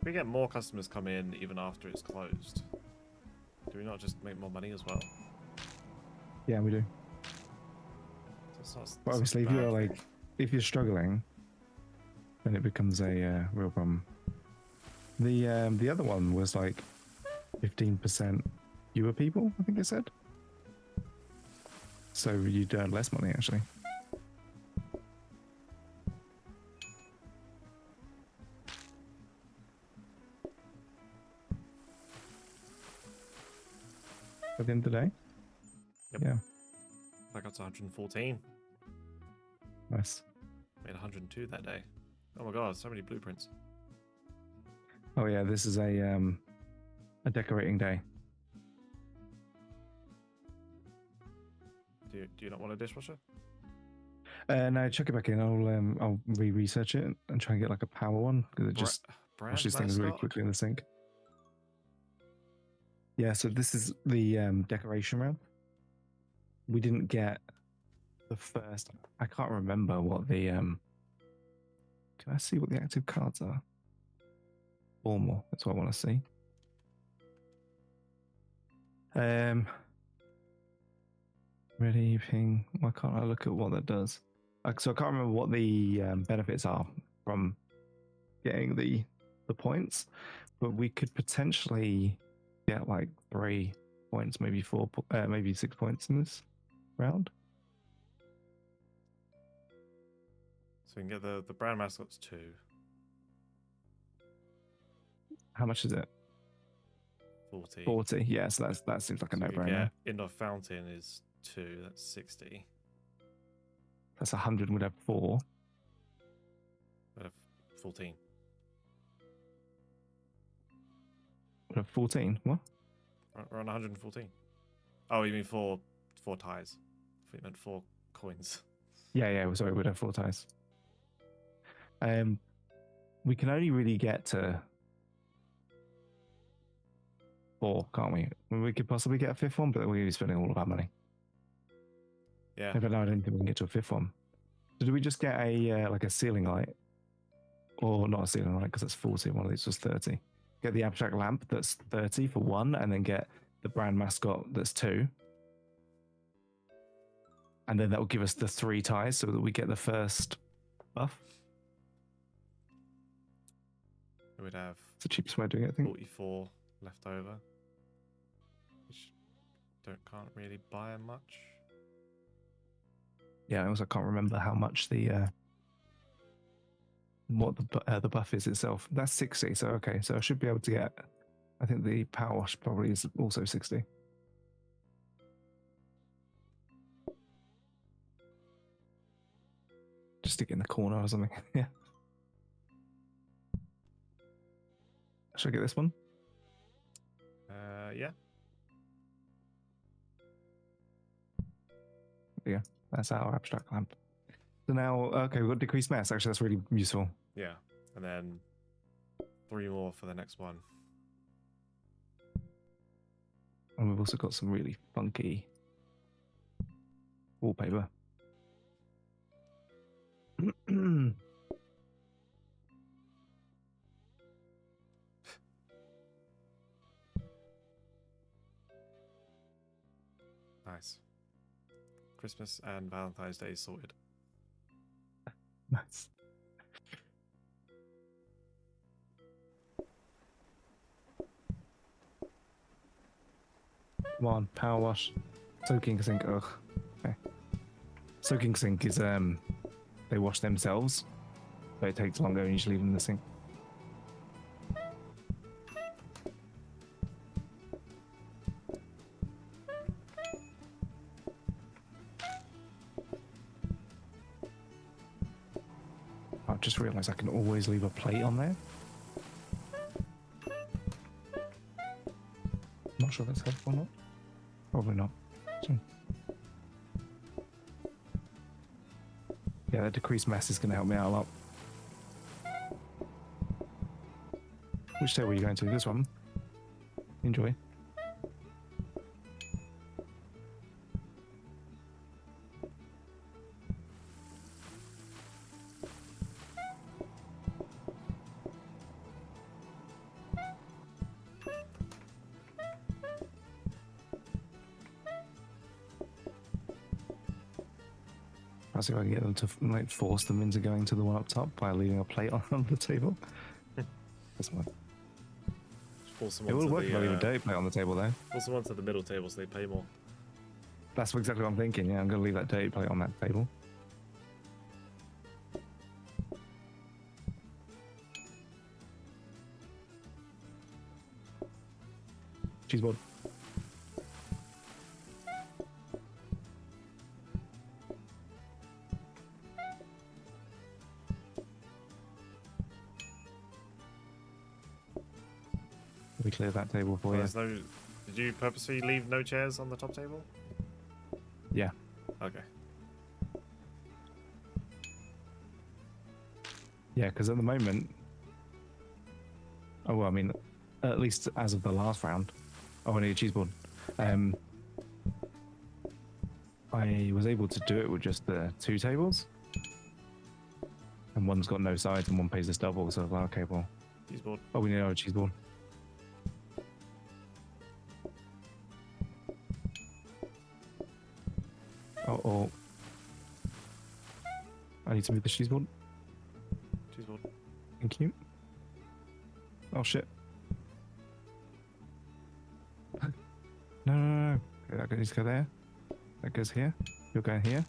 We get more customers come in even after it's closed. Do we not just make more money as well? Yeah, we do. So it's not, But it's obviously, not a if you're bad like, thing. if you're struggling, then it becomes a real problem. The other one was like 15% fewer people, I think it said. So you'd earn less money actually. At the end of the day. Yep. Yeah, Back up to 114. nice. Made 102 that day. Oh my god, so many blueprints. Oh yeah, this is a decorating day. Do you not want a dishwasher? No, chuck it back in. I'll re-research it and try and get like a power one because it just Brand washes things really mascot? quickly in the sink. Yeah, so this is the decoration round. We didn't get the first. I can't remember what the. Can I see what the active cards are? 4 more. That's what I want to see. Ready, ping. Why can't I look at what that does? So I can't remember what the benefits are from getting the points, but we could potentially get like 3 points, maybe 4, maybe 6 points in this round. So we can get the brand mascots 2. How much is it? 40. 40. Yeah, so that seems like a So we no-brainer. get indoor fountain is 2, that's 60. That's 100. We'd have 4. We'd have 14. We'd have 14. What? We're on 114. Oh, you mean four ties? I thought you meant 4 coins. Yeah. Sorry, we'd have 4 ties. We can only really get to 4, can't we? I mean, we could possibly get a 5th one, but we'd be spending all of our money. Yeah. But no, I don't think we can get to a 5th one. So do we just get a like a ceiling light, or not a ceiling light because that's 40? One of these was 30. Get the abstract lamp that's 30 for 1, and then get the brand mascot that's 2. And then that will give us the 3 ties so that we get the first buff. We'd have It's the cheapest way of doing it, I think. 44 left over, which can't really buy much. Yeah, I also can't remember how much the what the buff is itself. That's 60, so okay, so I should be able to get. I think the power wash probably is also 60. Just stick it in the corner or something. Yeah. Should I get this one? Yeah. Yeah, that's our abstract lamp. So now, okay, we've got decreased mass. Actually, that's really useful. Yeah. And then 3 more for the next one. And we've also got some really funky wallpaper. Nice. Christmas and Valentine's Day sorted. Nice. Come on, power wash. Soaking sink. Ugh. Okay. Soaking sink is they wash themselves, but it takes longer and you just leave them in the sink. I've just realised I can always leave a plate on there. Not sure that's helpful or not. Probably not. So, yeah, that decreased mass is going to help me out a lot. Which table are you going to? This one. Enjoy. I'll see if I can get them to like force them into going to the one up top by leaving a plate on the table. That's fine. Force them It will onto work if I leave a dirty plate on the table though. Force them onto the middle table so they pay more. That's exactly what I'm thinking. Yeah, I'm going to leave that dirty plate on that table. Cheese board. We clear that table for you. There's no. Did you purposely leave no chairs on the top table? Yeah. Okay. Yeah, because at the moment, oh well, I mean, at least as of the last round, oh, I need a cheese board. I was able to do it with just the 2 tables, and one's got no sides and one pays us double. So I was like, okay, well, Cheese board. oh, we need another cheese board. Oh, I need to move the cheese board. Cheese board. Thank you. Oh shit. No. Okay, that needs to go there. That goes here. You're going here.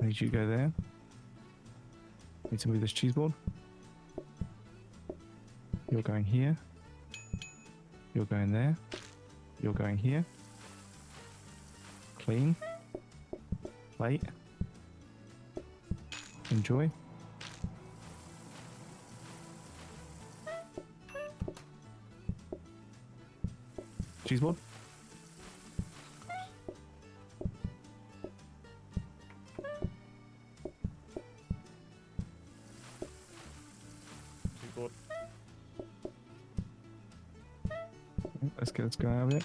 I need you to go there. Need to move this cheese board. You're going here. You're going there. You're going here. Clean. Plate. Enjoy. Cheese board. Keyboard. Let's go out of it.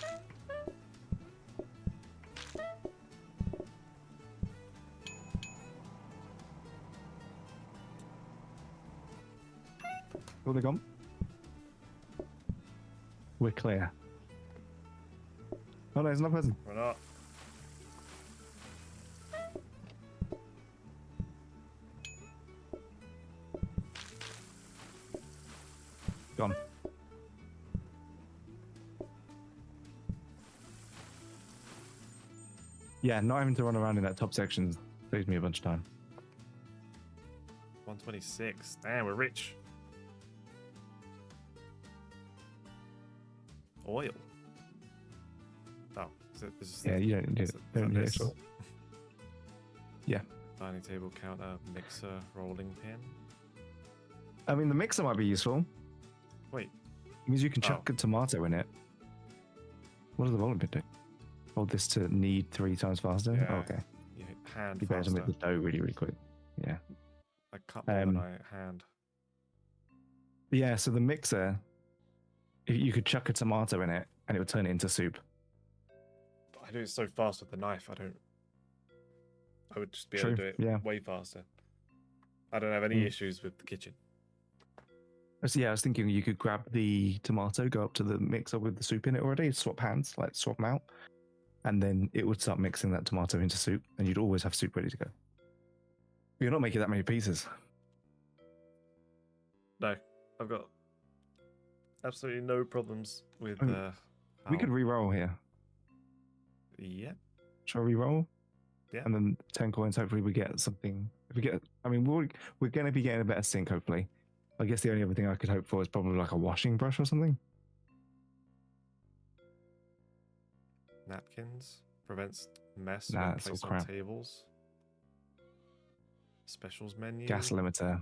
Oh, they're gone. We're clear. Oh no, there's another person. We're not. Gone. Yeah, not having to run around in that top section saves me a bunch of time. 126. Damn, we're rich. Oil. Oh, this is Yeah, you don't need it. Don't need it at all. Yeah. Dining table, counter, mixer, rolling pin. I mean, the mixer might be useful. Wait, It means you can chuck a tomato in it. What does the rolling pin do? Hold this to knead 3 times faster? Yeah. Oh, okay. you hit hand You better to faster. make the dough really, really quick. Yeah. I cut more than I hand. Yeah, so the mixer, if you could chuck a tomato in it and it would turn it into soup. I do it so fast with the knife. I would just be able True, to do it yeah. way faster. I don't have any issues with the kitchen. So yeah, I was thinking you could grab the tomato, go up to the mixer with the soup in it already, swap hands, like swap them out, and then it would start mixing that tomato into soup, and you'd always have soup ready to go. But you're not making that many pieces. No, I've got absolutely no problems with. We could re-roll here. Yeah. Shall we re-roll? Yeah. And then 10 coins. Hopefully, we get something. If we get, I mean, we're going to be getting a better sink. Hopefully, I guess the only other thing I could hope for is probably like a washing brush or something. Napkins prevents mess Nah, when it's all placed on crap. tables. Specials menu. Gas limiter.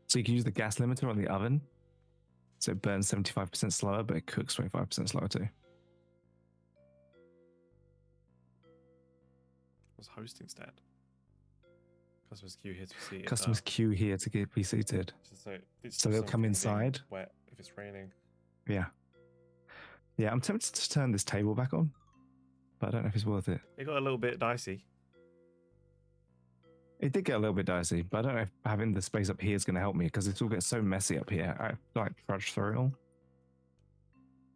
So you can use the gas limiter on the oven. So it burns 75% slower, but it cooks 25% slower too. What's hosting stand? Customers queue here to see it. Customers queue here to be seated. So they'll come inside. Wet if it's raining. Yeah. Yeah, I'm tempted to turn this table back on, but I don't know if it's worth it. It got a little bit dicey. It did get a little bit dicey, but I don't know if having the space up here is going to help me because it all gets so messy up here. I like trudge through it all.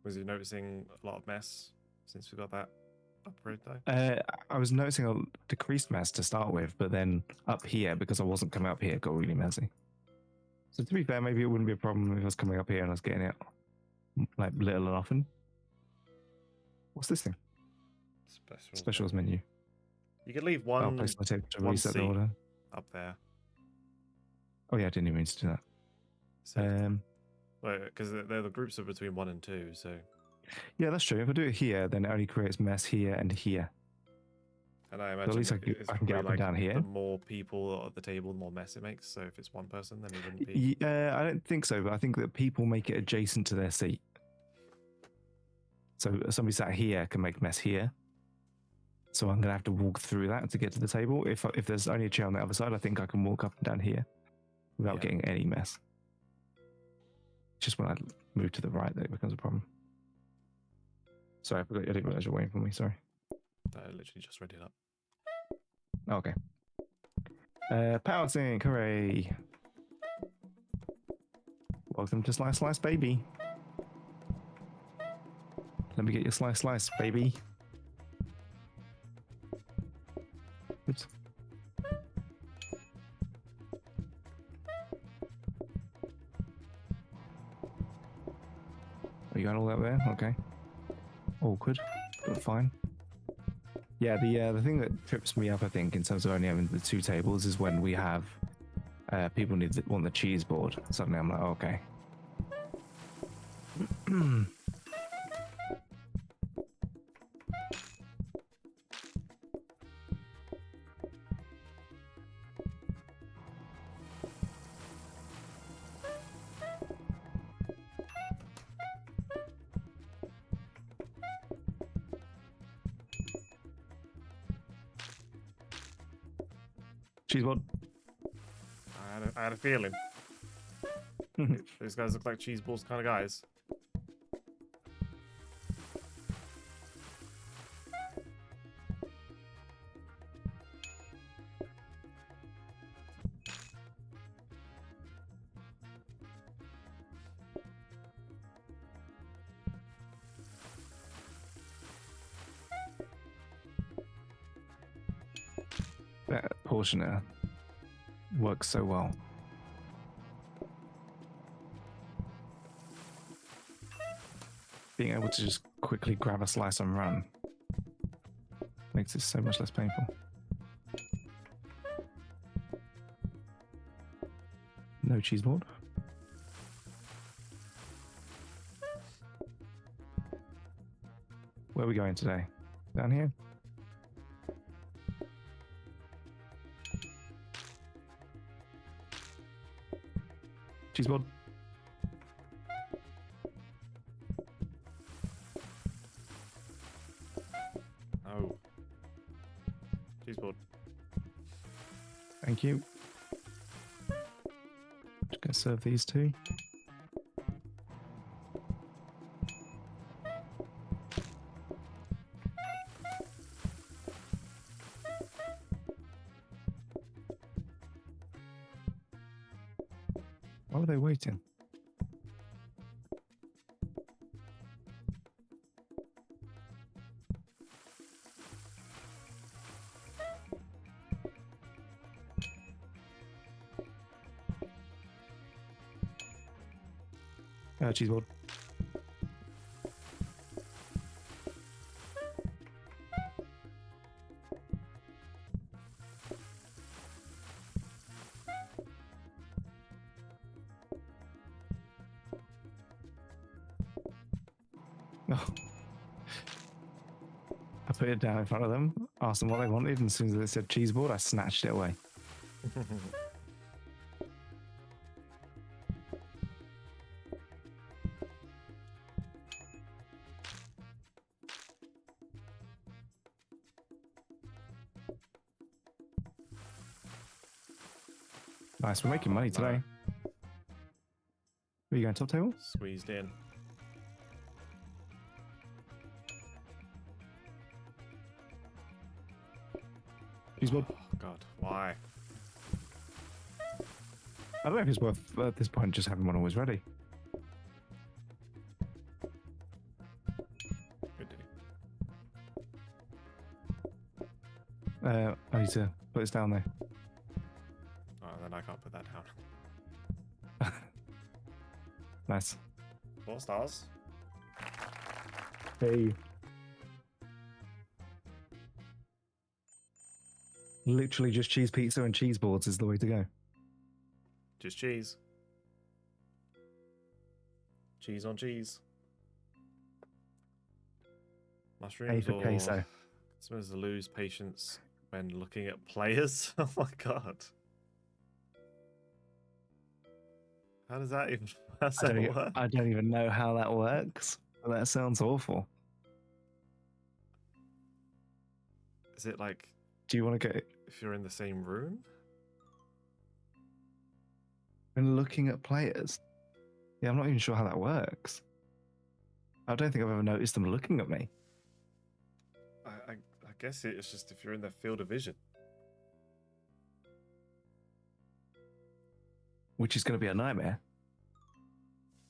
Was you noticing a lot of mess since we got that upgrade though? I was noticing a decreased mess to start with, but then up here, because I wasn't coming up here, it got really messy. So to be fair, maybe it wouldn't be a problem if I was coming up here and I was getting it like little and often. What's this thing? Specials menu. You could leave I'll one place my table to one reset the seat order. up there. Oh yeah, I didn't even mean to do that. So, because they're the groups are between 1 and 2, so. Yeah, that's true. If I do it here, then it only creates mess here and here. And I imagine at least I can it's get up probably and down here. The more people at the table, the more mess it makes. So if it's one person, then it wouldn't be. I don't think so, but I think that people make it adjacent to their seat. So somebody sat here can make mess here. So I'm going to have to walk through that to get to the table. If there's only a chair on the other side, I think I can walk up and down here without getting any mess. Just when I move to the right that it becomes a problem. Sorry, I didn't realize you were waiting for me. Sorry. I literally just read it up. Okay. Power sync, hooray. Welcome to Slice Slice, baby. Let me get your slice, baby. Oops. You got all that there? Okay. Awkward, but fine. Yeah, the thing that trips me up, I think, in terms of only having the 2 tables, is when we have people want the cheese board. Suddenly, I'm like, okay. Cheese board. I had a feeling. Those guys look like cheese balls kind of guys. That portioner works so well. Being able to just quickly grab a slice and run makes it so much less painful. No cheese board. Where are we going today? Down here? Cheese board. Oh. Cheese board. Thank you. Just gonna serve these two. Why were they waiting? Cheese board. Oh. I put it down in front of them, asked them what they wanted, and as soon as they said cheese board, I snatched it away. Nice, we're making money today. Are you going top table? Squeezed in. Cheese board. Oh, God, why? I don't know if it's worth at this point just having one always ready. Good day. I need to put this down there. Oh, then I can't put that down. Nice. 4 stars. Hey. Literally just cheese pizza and cheese boards is the way to go. Just cheese. Cheese on cheese. A Mushrooms for or queso. supposed to lose patience when looking at players. Oh my god. How does that even work? I don't even know how that works. But that sounds awful. Is it like Do you want to go if you're in the same room? when looking at players? Yeah, I'm not even sure how that works. I don't think I've ever noticed them looking at me. I guess it's just if you're in their field of vision. Which is going to be a nightmare.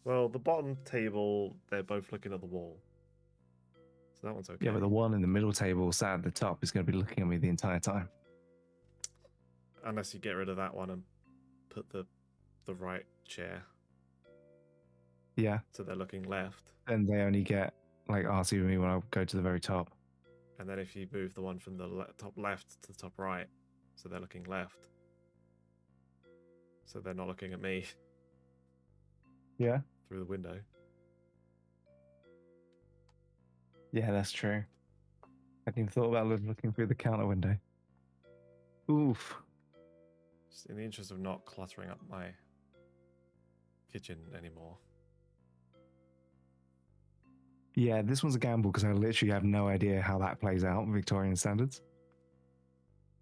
Well, the bottom table, they're both looking at the wall. So that one's okay. Yeah, but the one in the middle table sat at the top is going to be looking at me the entire time. Unless you get rid of that one and put the right chair Yeah, so they're looking left. and they only get like arsey with me when I go to the very top. And then if you move the one from the top left to the top right, so they're looking left. So they're not looking at me Yeah? through the window. Yeah, that's true. I hadn't even thought about looking through the counter window. Oof. Just in the interest of not cluttering up my kitchen anymore. Yeah, this one's a gamble because I literally have no idea how that plays out in Victorian standards.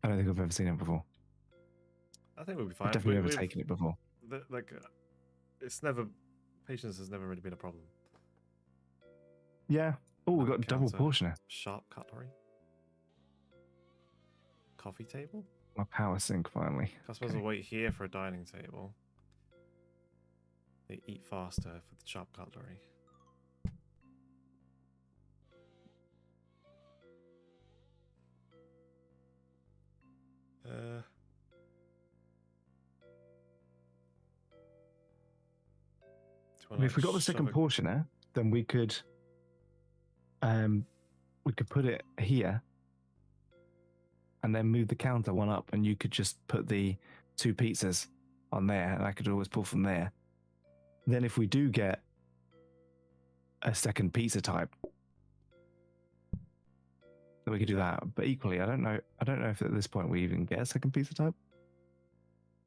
I don't think I've ever seen it before. I think we'll be I've fine. definitely never taken it before. Like, it's never patience has never really been a problem. Yeah. Oh, we've got double Counter, portioner. sharp cutlery, coffee table. My power sink finally. Customers will wait here for a dining table. They eat faster for the sharp cutlery. If we got the second portioner, then we could put it here and then move the counter one up, and you could just put the 2 pizzas on there, and I could always pull from there. Then if we do get a second pizza type, then we could do that. But equally, I don't know if at this point we even get a second pizza type.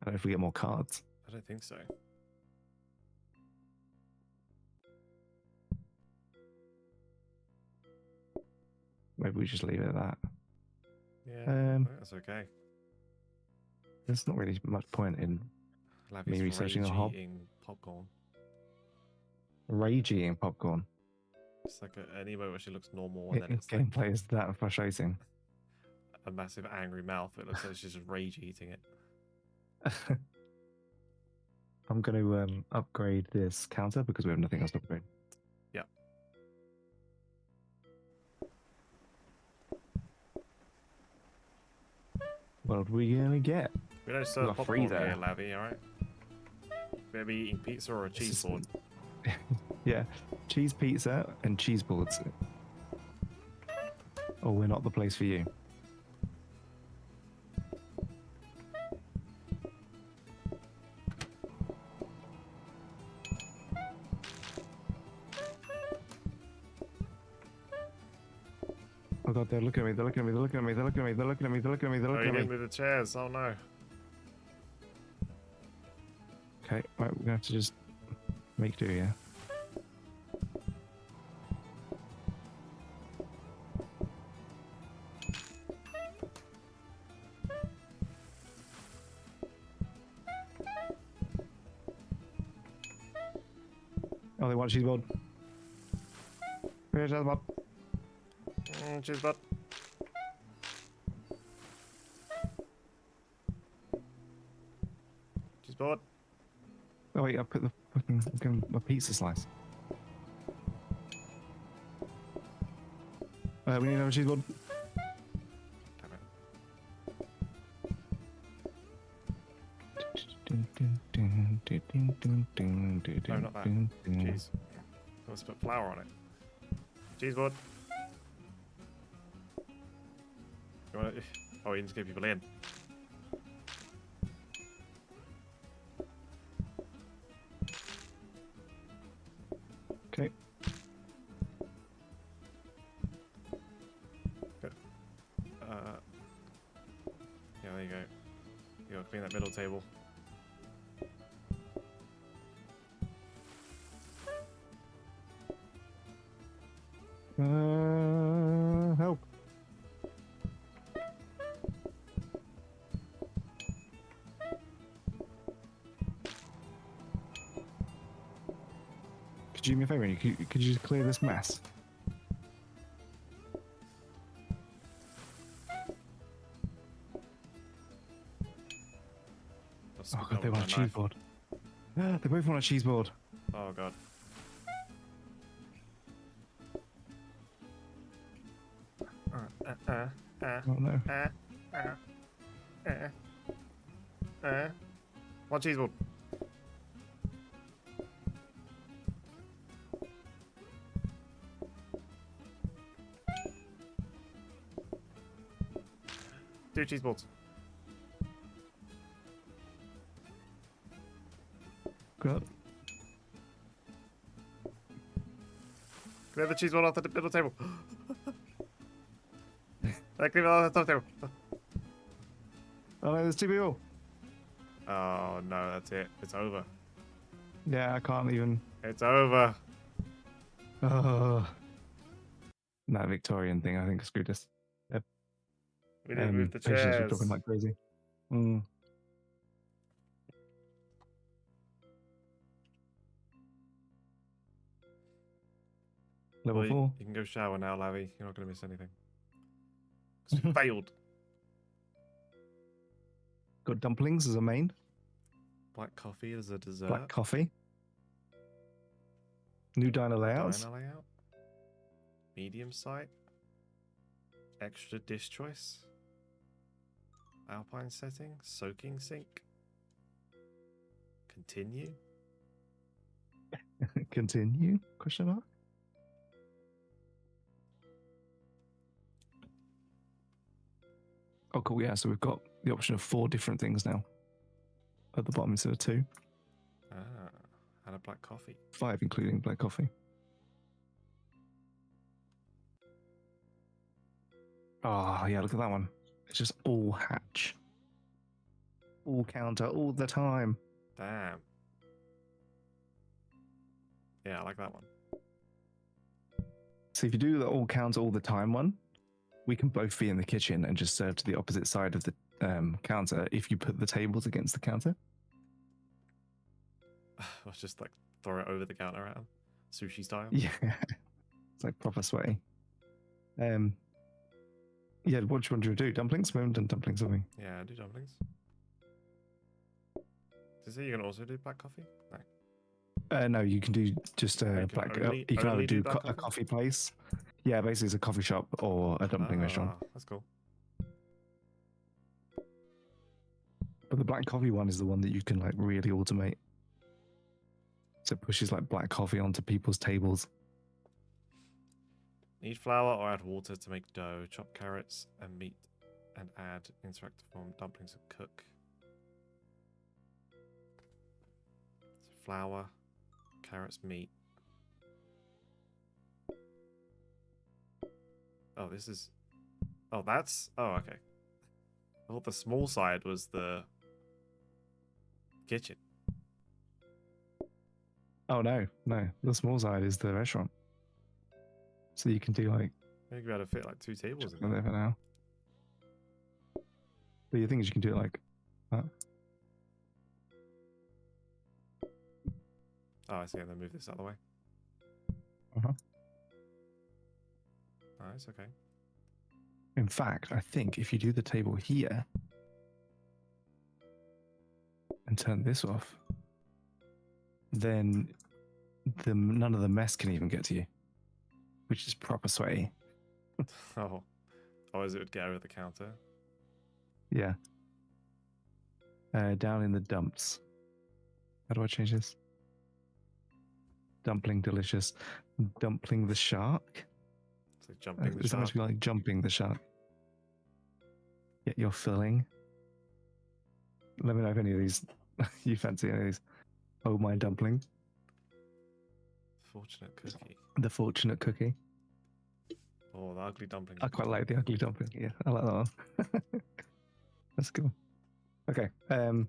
I don't know if we get more cards. I don't think so. Maybe we just leave it at that. Yeah, I think that's okay. There's not really much point in me researching a hob. Eating popcorn. Rage eating popcorn. It's like an emote where she looks normal, and then it's Gameplay like is that frustrating. a massive angry mouth. It looks like she's just rage eating it. I'm going to upgrade this counter because we have nothing else to upgrade. Yeah. What are we going to get? We don't serve got popcorn freezer. here, Lavi, alright? Better be eating pizza or a cheese board. Yeah, cheese pizza and cheese boards. Oh, we're not the place for you. Oh god, they're looking at me, they're looking at me, they're looking at me, they're looking at me, they're looking at me, they're looking at me, they're Oh, looking you at me. didn't move the chairs. Oh no. Okay, right, we're gonna have to just make do, yeah. Oh, they want a cheese board. Here's the board. Cheese board. Cheese board. Oh wait, I put the fucking give him a pizza slice. We need another cheese board. Damn it. No, not that. Cheese. Let's put flour on it. Cheese board. You want to... Oh, you need to get people in. Okay. Yeah, there you go. You gotta clean that middle table. Help. Could you do me a favor? Could you just clear this mess? Let's Oh scoop god, that they with want a my cheese knife. board. They both want a cheese board. Oh god. Oh no. One cheese board. Two cheese boards. God. Clear the cheese board off the middle table. Clear it off the top table. Oh no, there's two people. Oh no, that's it. It's over. Yeah, I can't even. It's over. Oh. That Victorian thing, I think, screwed us. We didn't move the Patients were chairs. talking like crazy. Mm. Level Well, 4. You can go shower now, Lavi. You're not going to miss anything. Because we failed. Got dumplings as a main. Black coffee as a dessert. Black coffee. New diner layouts. Diner layout. Medium site. Extra dish choice. Alpine setting. Soaking sink. Continue. Continue? Question mark. Oh, cool. Yeah, so we've got the option of 4 different things now at the bottom instead of 2. Ah, and a black coffee. 5, including black coffee. Oh, yeah, look at that one. It's just all hatch. All counter all the time. Damn. Yeah, I like that one. So if you do the all counter all the time one, we can both be in the kitchen and just serve to the opposite side of the counter if you put the tables against the counter. Let's just like throw it over the counter at him. Sushi style. Yeah. It's like proper sweaty. Yeah, what do you want to do? Dumplings? We haven't done dumplings, have we? Yeah, do dumplings. Does it say you can also do black coffee? No. No, you can do just can black. only- You can only either do do black a coffee? coffee place. Yeah, basically it's a coffee shop or a dumpling restaurant. That's cool. But the black coffee one is the one that you can like really automate. So it pushes like black coffee onto people's tables. Need flour or add water to make dough. Chop carrots and meat and add interactive form dumplings and cook. So flour, carrots, meat. Oh, this is... Oh, that's... Oh, okay. I thought the small side was the kitchen. Oh no. The small side is the restaurant. So you can do like I think we had to fit like 2 tables in there. whatever now. But the thing is you can do it like that. Oh, I see. And then move this out of the way. Uh-huh. Nice, okay. In fact, I think if you do the table here and turn this off, then none of the mess can even get to you, which is proper sweaty. Oh. Oh, as it would get over the counter. Yeah. Down in the dumps. How do I change this? Dumpling delicious. Dumpling the shark. So jumping the It's supposed shark. to be like jumping the shark. Get your filling. Let me know if any of these you fancy any of these. Oh, my dumpling. Fortunate cookie. The fortunate cookie. Oh, the ugly dumpling. I quite like the ugly dumpling. Yeah, I like that one. That's cool. Okay. So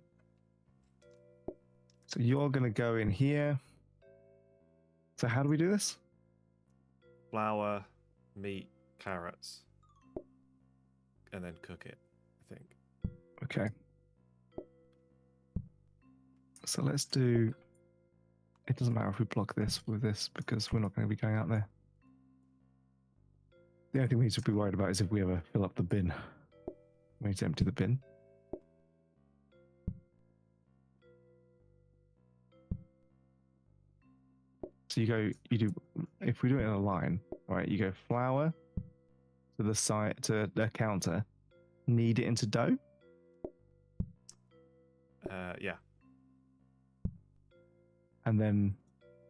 you're gonna go in here. So how do we do this? Flour, meat, carrots. And then cook it, I think. Okay. So let's do. It doesn't matter if we block this with this because we're not going to be going out there. The only thing we need to be worried about is if we ever fill up the bin. We need to empty the bin. So you do, if we do it in a line, right, you go flour to the side, to the counter, knead it into dough. Yeah. And then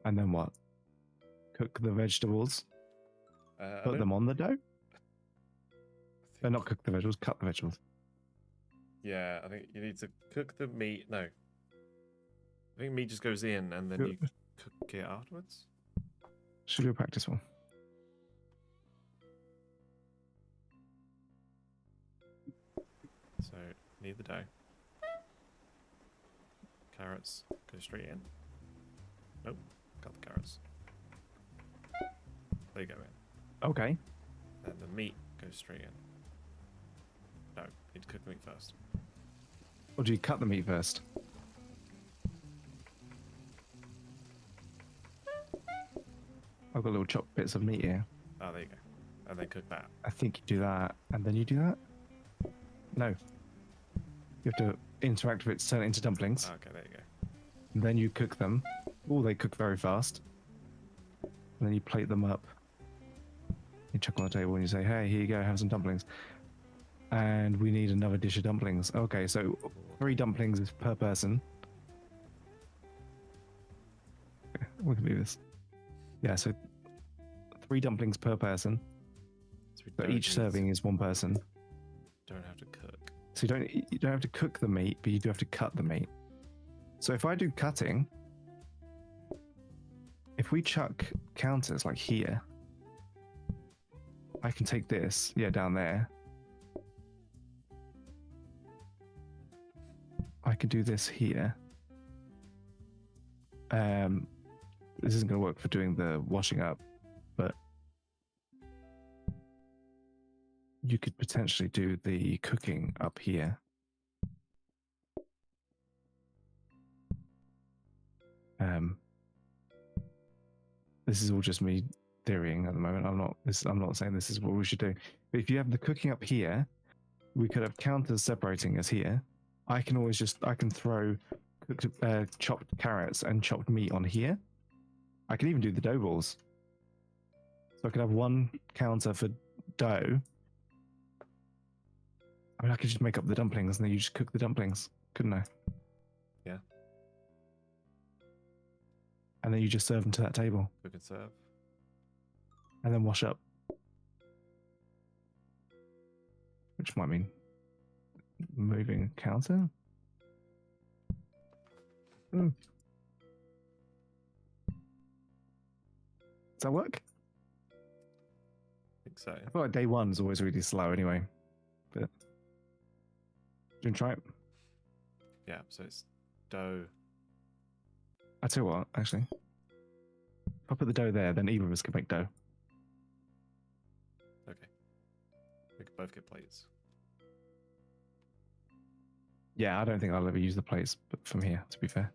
what? Cook the vegetables, put them on the dough? Not cook the vegetables, cut the vegetables. Yeah, I think you need to cook the meat. No. I think meat just goes in and then you cook it afterwards. Should we do a practice one? So, knead the dough. Carrots go straight in. Nope, cut the carrots. They go in. Okay. And the meat goes straight in. No, need to cook the meat first. Or do you cut the meat first? I've got little chopped bits of meat here. Oh, there you go. And then cook that. I think you do that, and then you do that. No, you have to interact with it to turn it into dumplings. Okay, there you go. And then you cook them. Oh, they cook very fast. And then you plate them up. You chuck on the table and you say, "Hey, here you go. Have some dumplings." And we need another dish of dumplings. Okay, so 3 dumplings is per person. Okay, we can do this. Yeah, so 3 dumplings per person. So we So don't each need- serving is 1 person. Don't have to cook. So you don't have to cook the meat, but you do have to cut the meat. So if I do cutting, if we chuck counters like here, I can take this, down there. I could do this here. This isn't going to work for doing the washing up, but you could potentially do the cooking up here. This is all just me theorying at the moment. I'm not saying this is what we should do. But if you have the cooking up here, we could have counters separating us here. I can throw cooked, chopped carrots and chopped meat on here. I can even do the dough balls. So I could have 1 counter for dough. I mean, I could just make up the dumplings and then you just cook the dumplings, couldn't I? Yeah. And then you just serve them to that table Cook and serve. and then wash up. Which might mean moving a counter. Does that work? I think so. I feel like day 1's always really slow anyway. But do you want to try it? Yeah, so it's dough. I tell you what, actually. If I put the dough there, then either of us can make dough. Okay. We could both get plates. Yeah, I don't think I'll ever use the plates from here, to be fair.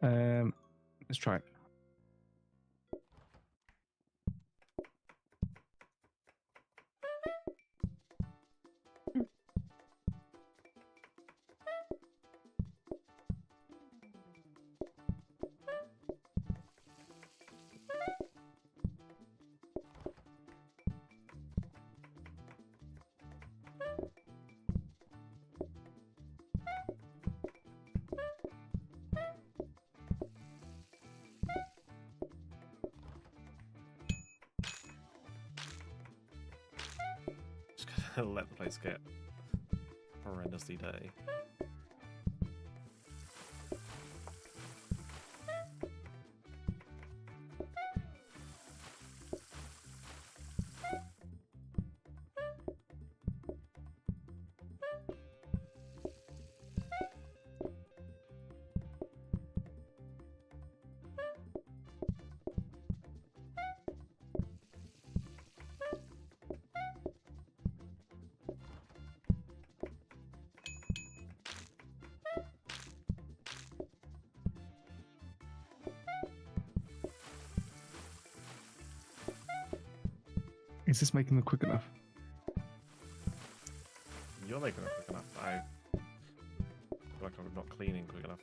Let's try it. Just gonna let the place get horrendously dirty. Is this making them quick enough? You're making it quick enough. I feel like I'm not cleaning quick enough.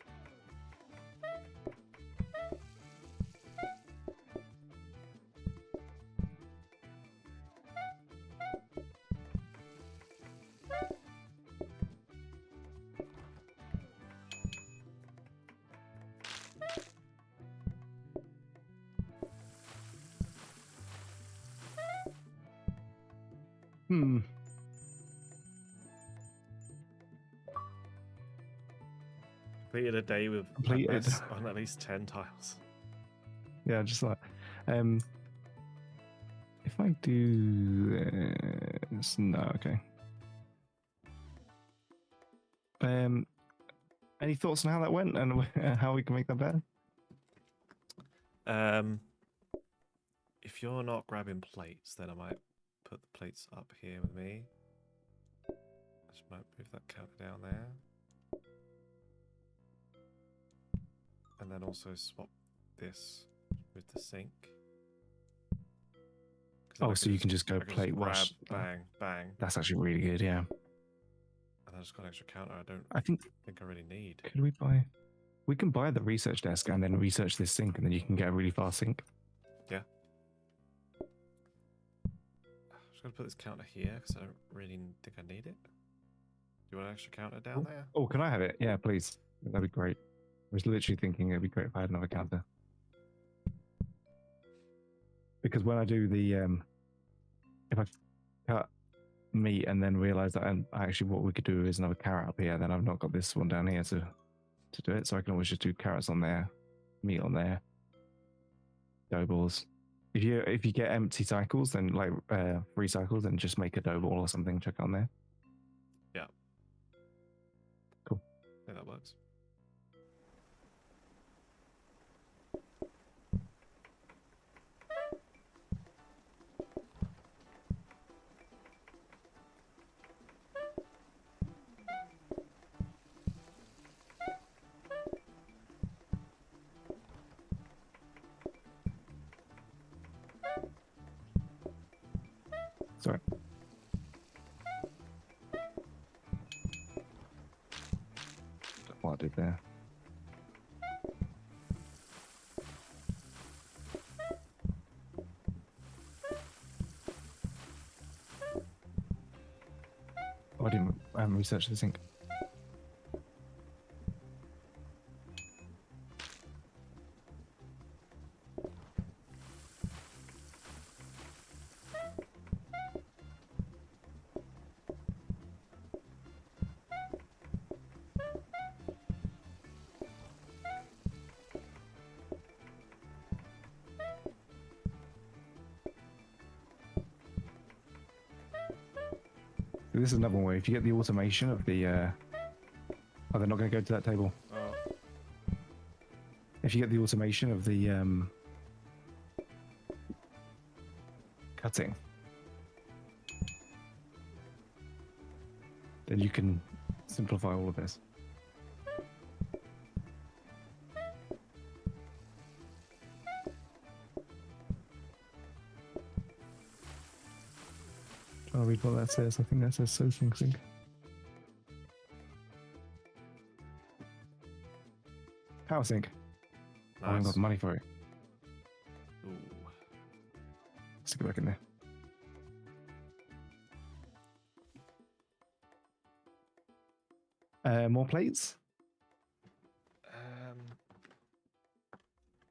Hmm. Completed a day with Completed. on at least 10 tiles. Yeah, just like, if I do this, no, okay. Any thoughts on how that went and how we can make that better? If you're not grabbing plates, then I might put the plates up here with me. Just might move that counter down there. And then also swap this with the sink. 'Cause then Oh, I so you can just go I can plate grab, wash. bang, bang, That's actually really good. Yeah. and I just got an extra counter. I don't I think think I really need. could we buy? We can buy the research desk and then research this sink, and then you can get a really fast sink. Yeah. I'm just gonna put this counter here because I don't really think I need it. Do you want an extra counter down there? Oh, can I have it? Yeah, please. That'd be great. I was literally thinking it'd be great if I had another counter. Because when I do the, if I cut meat and then realize that actually what we could do is another carrot up here, then I've not got this one down here to do it. So I can always just do carrots on there, meat on there, dough balls. If you get empty cycles, then like free cycles, then just make a dough ball or something. Check on there. Yeah. Cool. I think that works. Sorry. What I did there. Oh, I didn't research the sink. This is another way. If you get the automation of the, oh, they're not going to go to that table. Oh, If you get the automation of the cutting, then you can simplify all of this. Trying to read what that says. I think that says soaking sink. Power sink. I haven't got nice. the money for it. Ooh. Stick it back in there. More plates?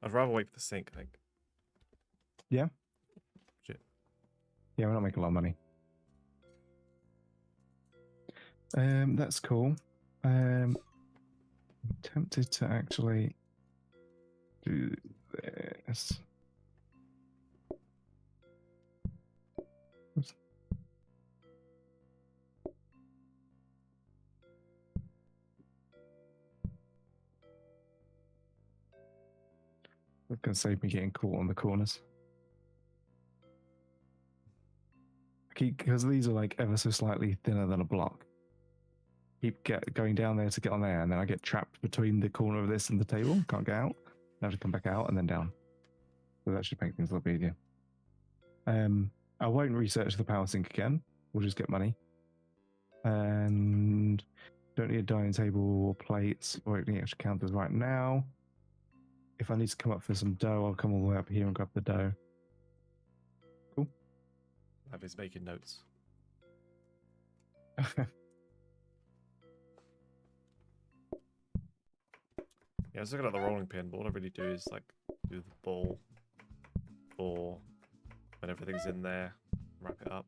I'd rather wait for the sink, I think. Yeah? Shit. Yeah, we're not making a lot of money. That's cool. I'm tempted to actually do this. Oops. That's going to save me getting caught on the corners. Because these are like ever so slightly thinner than a block. Keep going down there to get on there, and then I get trapped between the corner of this and the table. Can't get out. I have to come back out and then down. So that should make things a little bit easier. I won't research the power sink again. We'll just get money. And don't need a dining table or plates or any extra counters right now. If I need to come up for some dough, I'll come all the way up here and grab the dough. Cool. Abby's making notes. Yeah, I was looking at the rolling pin, but all I really do is like do the ball for when everything's in there, wrap it up.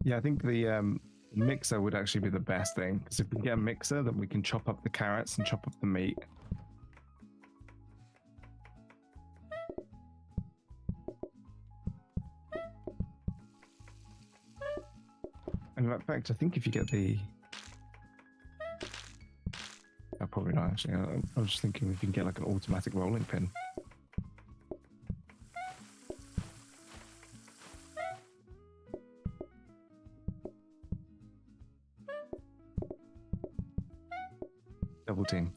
Yeah, I think the mixer would actually be the best thing, because if we can get a mixer, then we can chop up the carrots and chop up the meat. And in fact, I think if you get the... Oh, probably not, actually. I was just thinking if you can get like an automatic rolling pin. Double team.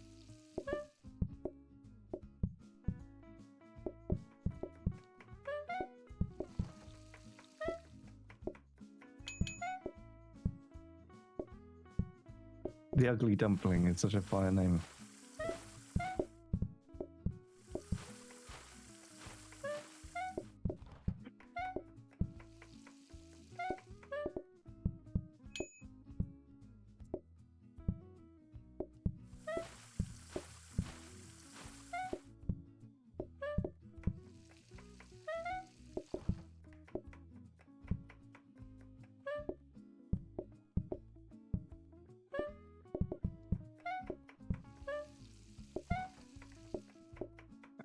The ugly dumpling is such a fire name.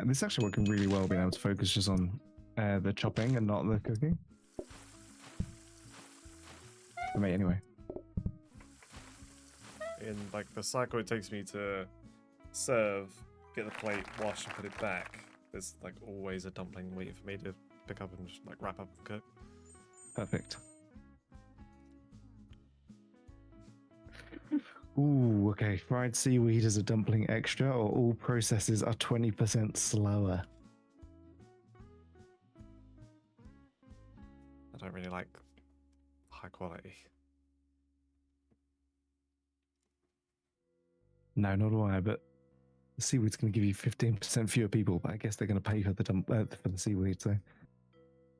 And this actually working really well, being able to focus just on the chopping and not the cooking. For me, anyway. In like the cycle it takes me to serve, get the plate, wash, and put it back, there's like always a dumpling waiting for me to pick up and just like wrap up and cook. Perfect. Ooh, okay. Fried seaweed is a dumpling extra, or all processes are 20% slower. I don't really like high quality. No, nor do I, but the seaweed's going to give you 15% fewer people, but I guess they're going to pay for the for the seaweed, so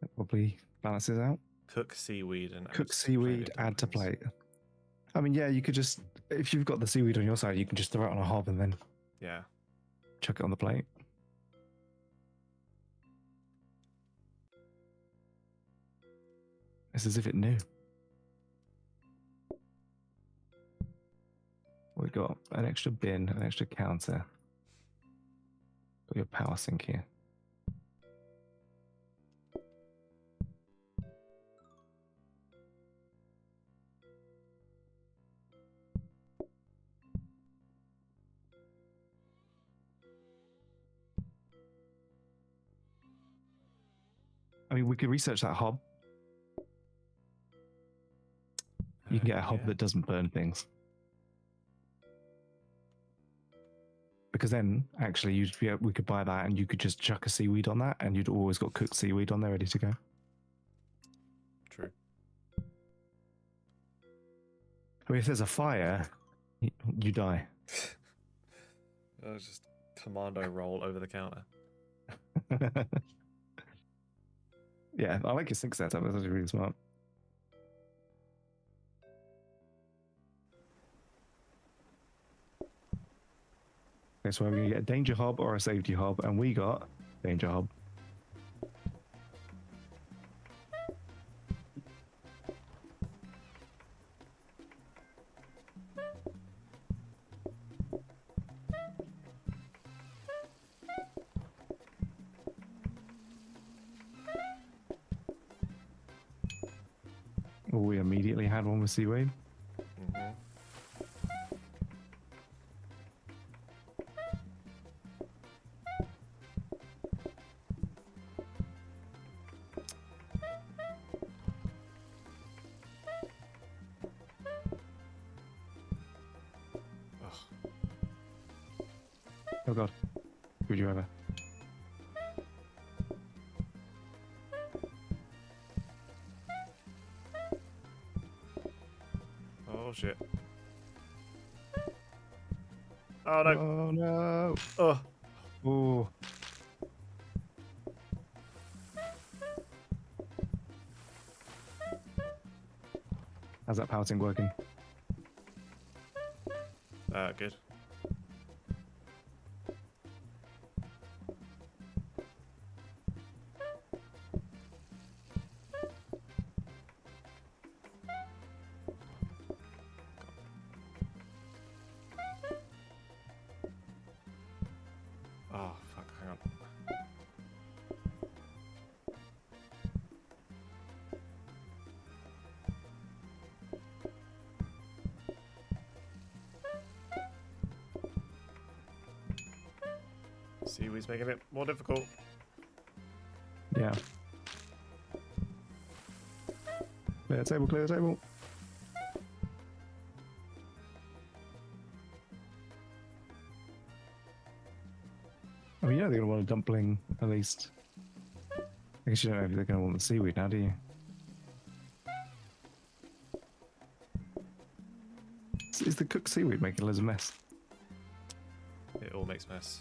that probably balances out. Cook seaweed and Cook add seaweed, plated add to dumplings. plate. I mean, yeah, you could just, if you've got the seaweed on your side, you can just throw it on a hob and then Yeah. chuck it on the plate. It's as if it knew. We got an extra bin, an extra counter. Got your power sink here. I mean, we could research that hob. You can get a hob Yeah. that doesn't burn things. Because then, actually, we could buy that and you could just chuck a seaweed on that and you'd always got cooked seaweed on there ready to go. True. I mean, if there's a fire, you die. It was just commando roll over the counter. Yeah, I like your sink setup. That's actually really smart. Okay, so we're going to get a danger hob or a safety hob, and we got danger hob. Oh, we immediately had one with seaweed. Mm-hmm. Oh god, would you ever? Oh shit. Oh no. Oh no! Oh. Oh. How's that power thing working? Good. Oh fuck, hang on. Seaweed's making it more difficult. Yeah. Clear the table, clear the table. I mean, yeah, they're going to want a dumpling, at least. I guess you don't know if they're going to want the seaweed now, do you? Is the cooked seaweed making loads of mess? It all makes mess.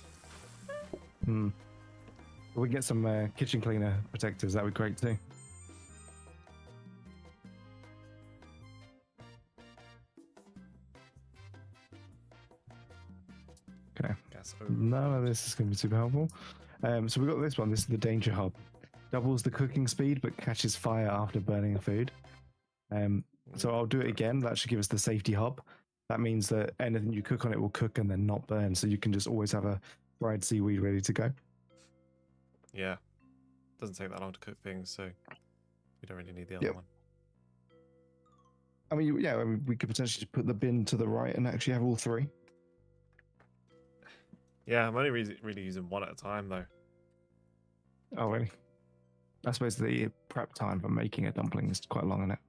Hmm. If we get some kitchen cleaner protectors, that would be great too. Okay. Gas over. None of this is going to be super helpful. So we got this one. This is the danger hob. Doubles the cooking speed, but catches fire after burning the food. So I'll do it again. That should give us the safety hob. That means that anything you cook on it will cook and then not burn. So you can just always have a fried seaweed ready to go. Yeah. Doesn't take that long to cook things, so we don't really need the other Yep. one. I mean, yeah, we could potentially just put the bin to the right and actually have all three. Yeah, I'm only really using one at a time though. Oh, really? I suppose the prep time for making a dumpling is quite long, isn't it?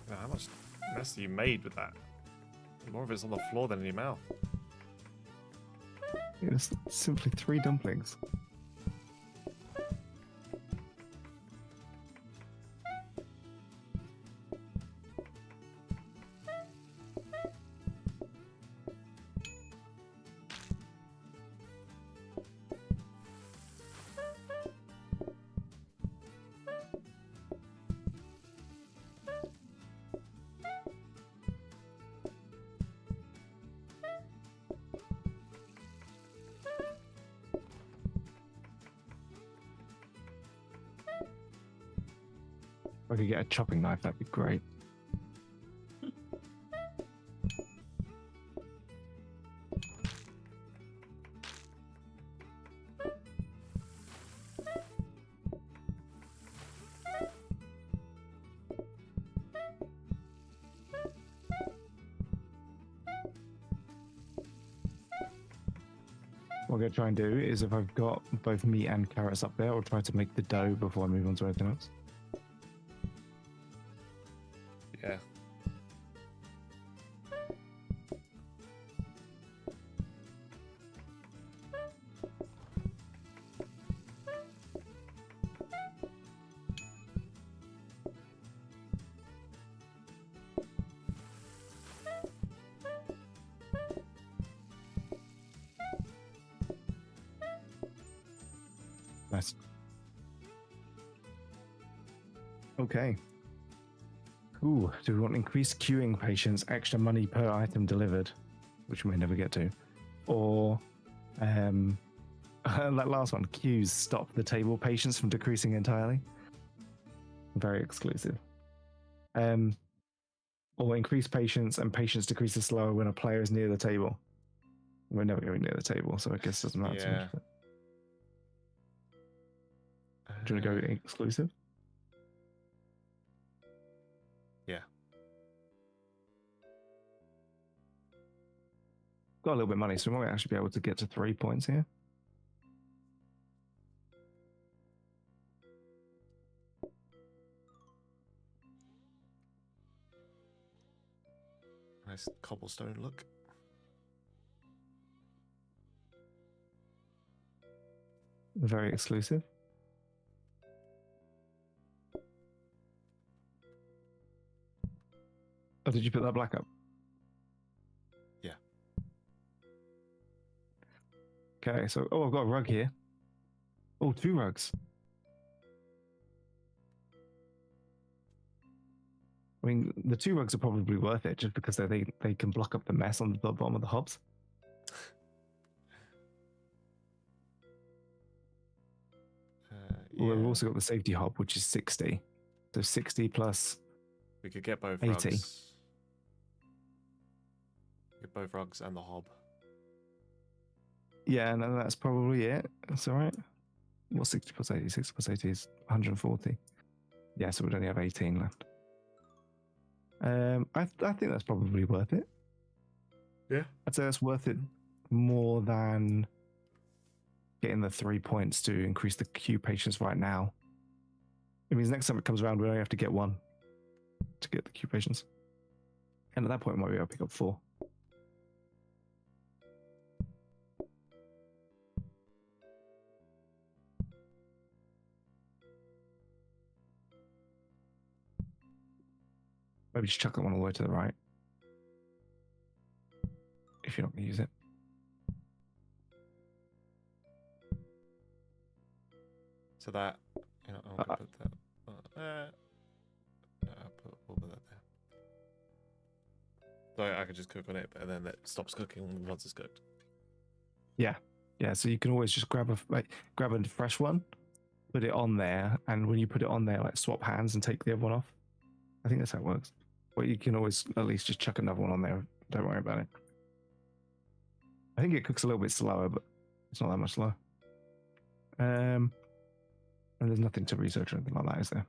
Now, how much mess you made with that? More of it's on the floor than in your mouth. It's simply 3 dumplings. If I could get a chopping knife, that'd be great. What I'm going to try and do is, if I've got both meat and carrots up there, I'll try to make the dough before I move on to anything else. Yeah. Nice. Okay. Ooh, do we want increased queuing patience, extra money per item delivered, which we may never get to, or that last one, queues stop the table patience from decreasing entirely. Very exclusive. Or increase patience and patience decreases slower when a player is near the table. We're never going near the table, so I guess it doesn't matter too Yeah. much. Do you want to go exclusive? Yeah. Got a little bit of money, so we might actually be able to get to 3 points here. Nice cobblestone look. Very exclusive. Oh, did you put that black up? Yeah. Okay, so I've got a rug here. Oh, 2 rugs. I mean, the 2 rugs are probably worth it just because they can block up the mess on the bottom of the hobs. Well, we've Yeah. also got the safety hob, which is 60. So 60 plus We could get both 80. rugs. Get both rugs and the hob. Yeah, no, that's probably it. That's all right. What's 60 plus 80? 60 plus 80 is 140. Yeah, so we'd only have 18 left. I think that's probably worth it. Yeah. I'd say that's worth it more than getting the 3 points to increase the queue patience right now. It means next time it comes around, we only have to get 1 to get the queue patience. And at that point, we might be able to pick up 4. Maybe just chuck that one all the way to the right. If you're not going to use it. So that, you know, I'm gonna put that. We'll put that there. So I could just cook on it, but then it stops cooking once it's cooked. Yeah. So you can always just grab a fresh one, put it on there, and when you put it on there, like swap hands and take the other one off. I think that's how it works. But you can always at least just chuck another one on there. Don't worry about it. I think it cooks a little bit slower, but it's not that much slower. And there's nothing to research or anything like that, is there?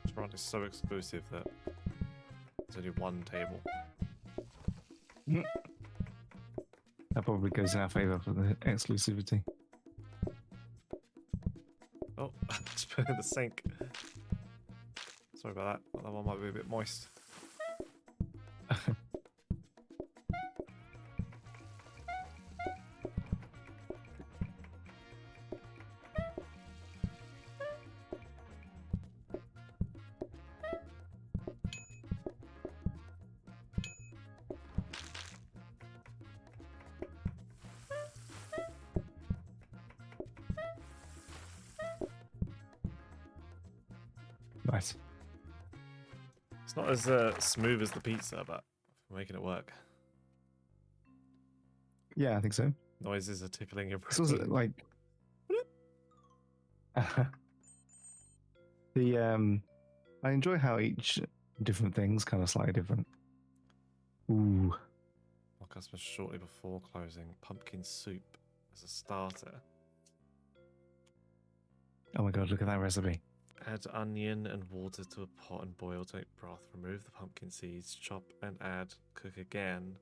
Restaurant is so exclusive that there's only one table. That probably goes in our favor for the exclusivity. Oh, just put it in the sink. Sorry about that. That one might be a bit moist. Nice. It's not as smooth as the pizza, but we're making it work. Yeah, I think so. Noises are tickling your It's also brain. like I enjoy how each different thing's kind of slightly different. Ooh. More customers shortly before closing. Pumpkin soup as a starter. Oh my god, look at that recipe. Add onion and water to a pot and boil to make broth. Remove the pumpkin seeds. Chop and add. Cook again.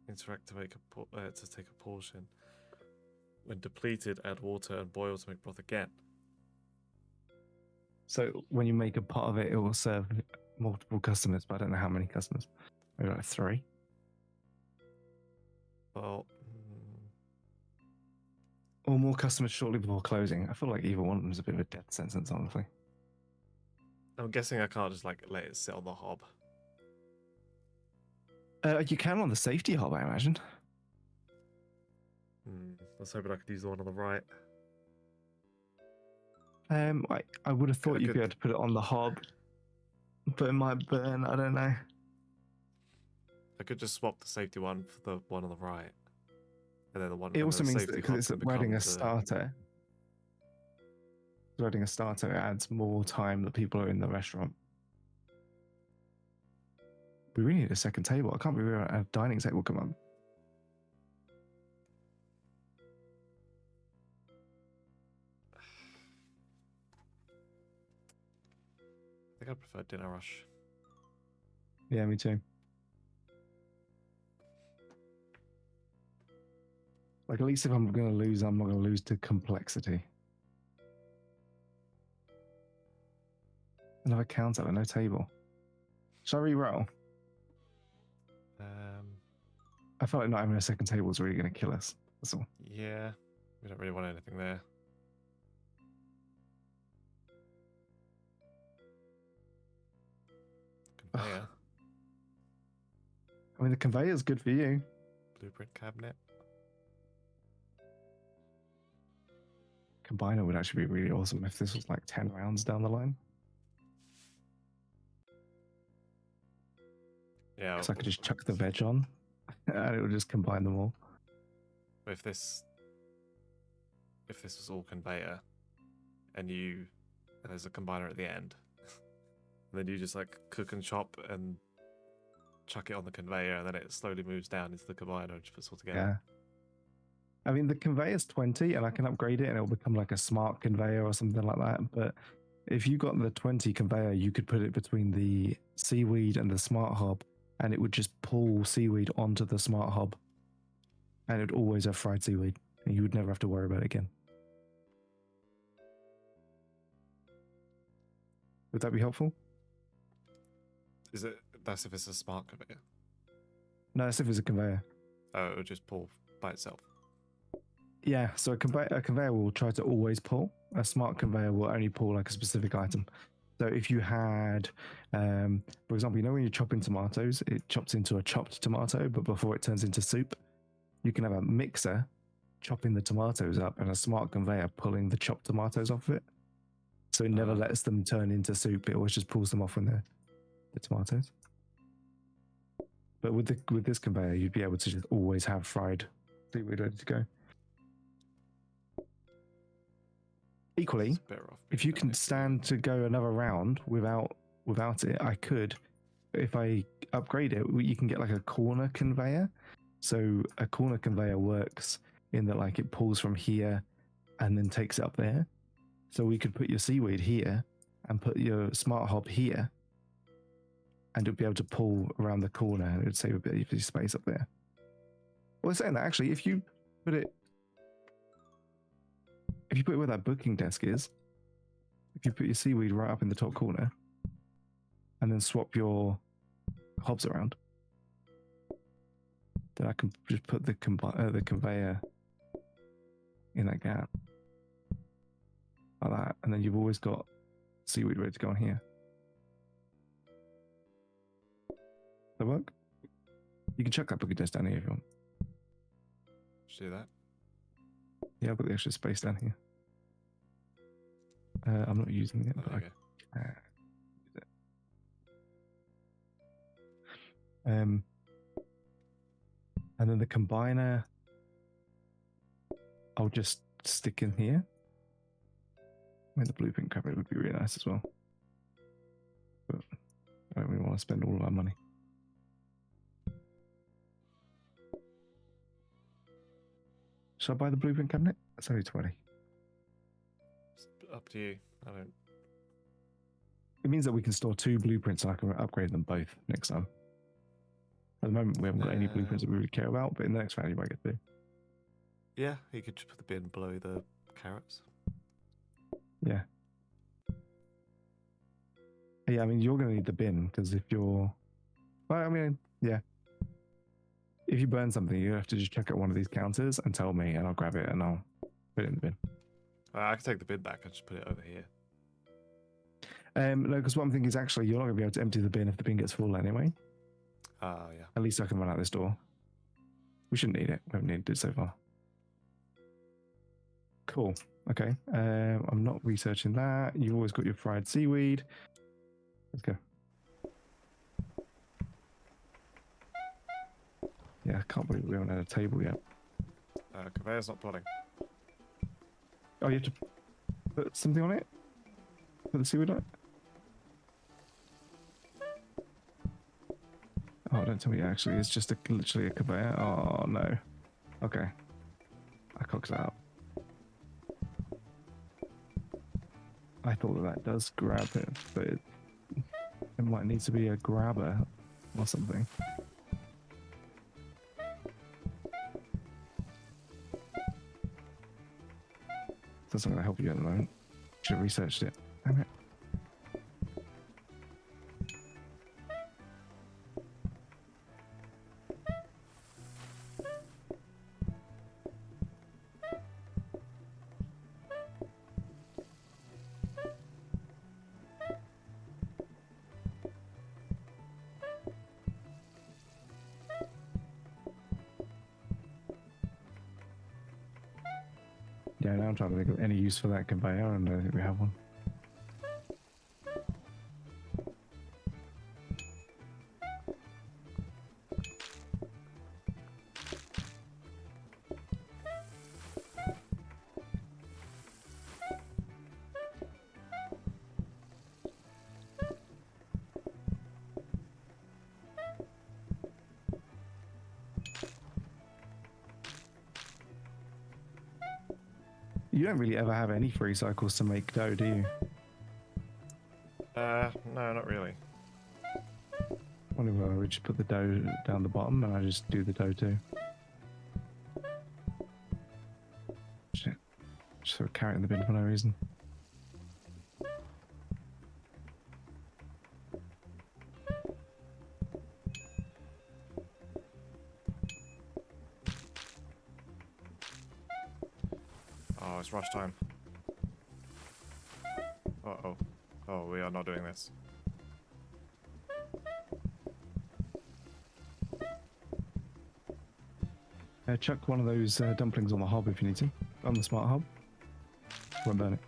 Interact to make to take a portion. When depleted, add water and boil to make broth again. So when you make a pot of it, it will serve multiple customers, but I don't know how many customers. Maybe like 3. Well, Or more customers shortly before closing. I feel like either one of them is a bit of a death sentence, honestly. I'm guessing I can't just like let it sit on the hob. You can on the safety hob, I imagine. I was hoping I could use the one on the right. I would have thought you'd be able to put it on the hob, but it might burn. I don't know. I could just swap the safety one for the one on the right, and then the one. It also the means that safety because hob it's can riding become a starter. Loading a starter adds more time that people are in the restaurant. We really need a second table. I can't believe a dining table come up. I think I prefer Dinner Rush. Yeah, me too. Like, at least if I'm going to lose, I'm not going to lose to complexity. Another counter, but no table. Should I re-roll? I feel like not having a second table is really going to kill us. That's all. Yeah, we don't really want anything there. Conveyor. I mean, the conveyor's good for you. Blueprint cabinet. Combiner would actually be really awesome if this was like 10 rounds down the line. Yeah. Because I could just chuck the veg on and it would just combine them all. If this was all conveyor and there's a combiner at the end, and then you just like cook and chop and chuck it on the conveyor, and then it slowly moves down into the combiner and just puts it all together. Yeah. I mean, the conveyor's 20 and I can upgrade it and it'll become like a smart conveyor or something like that. But if you got the 20 conveyor, you could put it between the seaweed and the smart hob, and it would just pull seaweed onto the smart hob. And it would always have fried seaweed, and you would never have to worry about it again. Would that be helpful? Is it? That's if it's a smart conveyor. No, that's if it's a conveyor. Oh, it would just pull by itself. Yeah, so a conveyor will try to always pull. A smart conveyor will only pull like a specific item. So if you had, for example, you know when you're chopping tomatoes, it chops into a chopped tomato, but before it turns into soup, you can have a mixer chopping the tomatoes up and a smart conveyor pulling the chopped tomatoes off of it. So it never lets them turn into soup. It always just pulls them off when they're the tomatoes. But with this conveyor, you'd be able to just always have fried seaweed ready to go. Equally, if you can stand to go another round without it, I could. If I upgrade it, you can get like a corner conveyor. So a corner conveyor works in that like it pulls from here and then takes it up there. So we could put your seaweed here and put your smart hob here, and it'll be able to pull around the corner and it would save a bit of space up there. Well, saying that, actually, if you put it where that booking desk is, if you put your seaweed right up in the top corner and then swap your hobs around, then I can just put the conveyor in that gap like that, and then you've always got seaweed ready to go on here. Does that work? You can chuck that booking desk down here if you want. Just do that. Yeah, I've got the extra space down here. I'm not using it, but I can use it. And then the combiner, I'll just stick in here. I mean, the blueprint cabinet would be really nice as well. But I don't really want to spend all of our money. Should I buy the blueprint cabinet? It's only 20. It's up to you. I don't. It means that we can store 2 blueprints and I can upgrade them both next time. At the moment, we haven't got any blueprints that we really care about, but in the next round, you might get 2. Yeah, you could just put the bin below the carrots. Yeah. Yeah, I mean, you're going to need the bin because if you're... Well, I mean, yeah. If you burn something, you have to just check out one of these counters and tell me, and I'll grab it and I'll put it in the bin. I can take the bin back and just put it over here. No, because what I'm thinking is actually you're not going to be able to empty the bin if the bin gets full anyway. Yeah. At least I can run out this door. We shouldn't need it. We haven't needed it so far. Cool. Okay. I'm not researching that. You've always got your fried seaweed. Let's go. Yeah, I can't believe we haven't had a table yet. Conveyor's not pulling. Oh, you have to... Put something on it? Put the seaweed on it? Oh, don't tell me actually it's just literally a conveyor. Oh no. Okay. I cocked that up. I thought that does grab it, but it might need to be a grabber or something. That's not going to help you at the moment. Should have researched it. Damn it. Yeah, now I'm trying to think of any use for that conveyor, and I don't think we have one. You don't really ever have any free cycles to make dough, do you? No, not really. Wonder if I would just put the dough down the bottom and I just do the dough too. Shit. Just throw a carrot in the bin for no reason. Oh, it's rush time. Uh-oh. Oh, we are not doing this. Chuck one of those dumplings on the hob if you need to. On the smart hob. Won't burn it.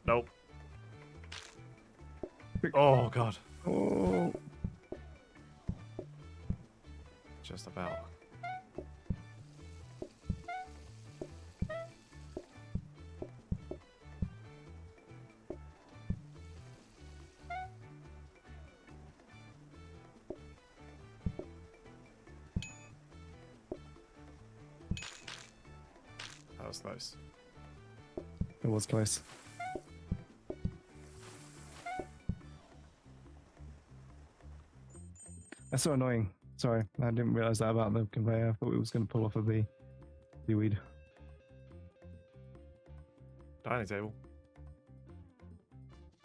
Nope. Oh, God. Oh. Just about. That was close. It was close. That's so annoying. Sorry, I didn't realize that about the conveyor. I thought it was going to pull off of the seaweed. Dining table.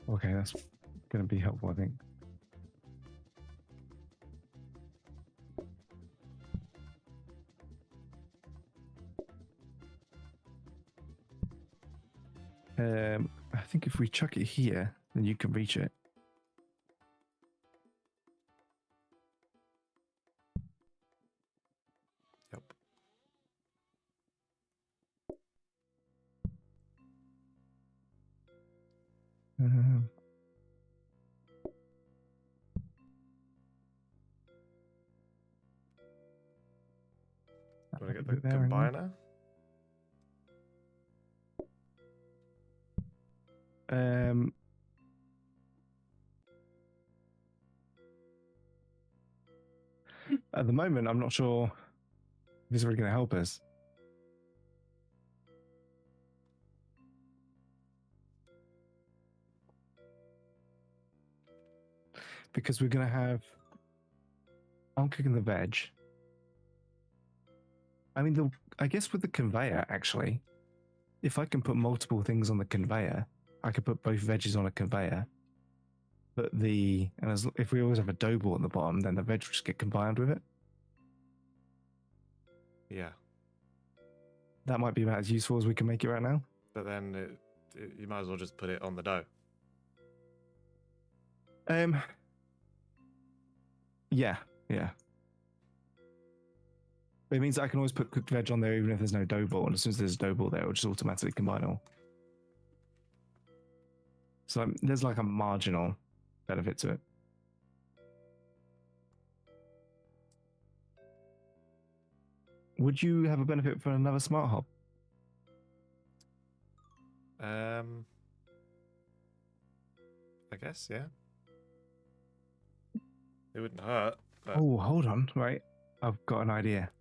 Okay, that's going to be helpful, I think. I think if we chuck it here, then you can reach it. Yep. Um, Want to get Put it the there, hang on. combiner? At the moment, I'm not sure if it's really going to help us. Because we're going to have... I'm cooking the veg. I mean, I guess with the conveyor, actually, if I can put multiple things on the conveyor, I could put both veggies on a conveyor. But if we always have a dough ball at the bottom, then the veg will just get combined with it. Yeah. That might be about as useful as we can make it right now. But then you might as well just put it on the dough. Yeah. It means I can always put cooked veg on there even if there's no dough ball, and as soon as there's dough ball there, it'll just automatically combine all. So there's like a marginal benefit to it. Would you have a benefit for another smart hob? I guess, yeah. It wouldn't hurt. But... Oh, hold on, right? I've got an idea.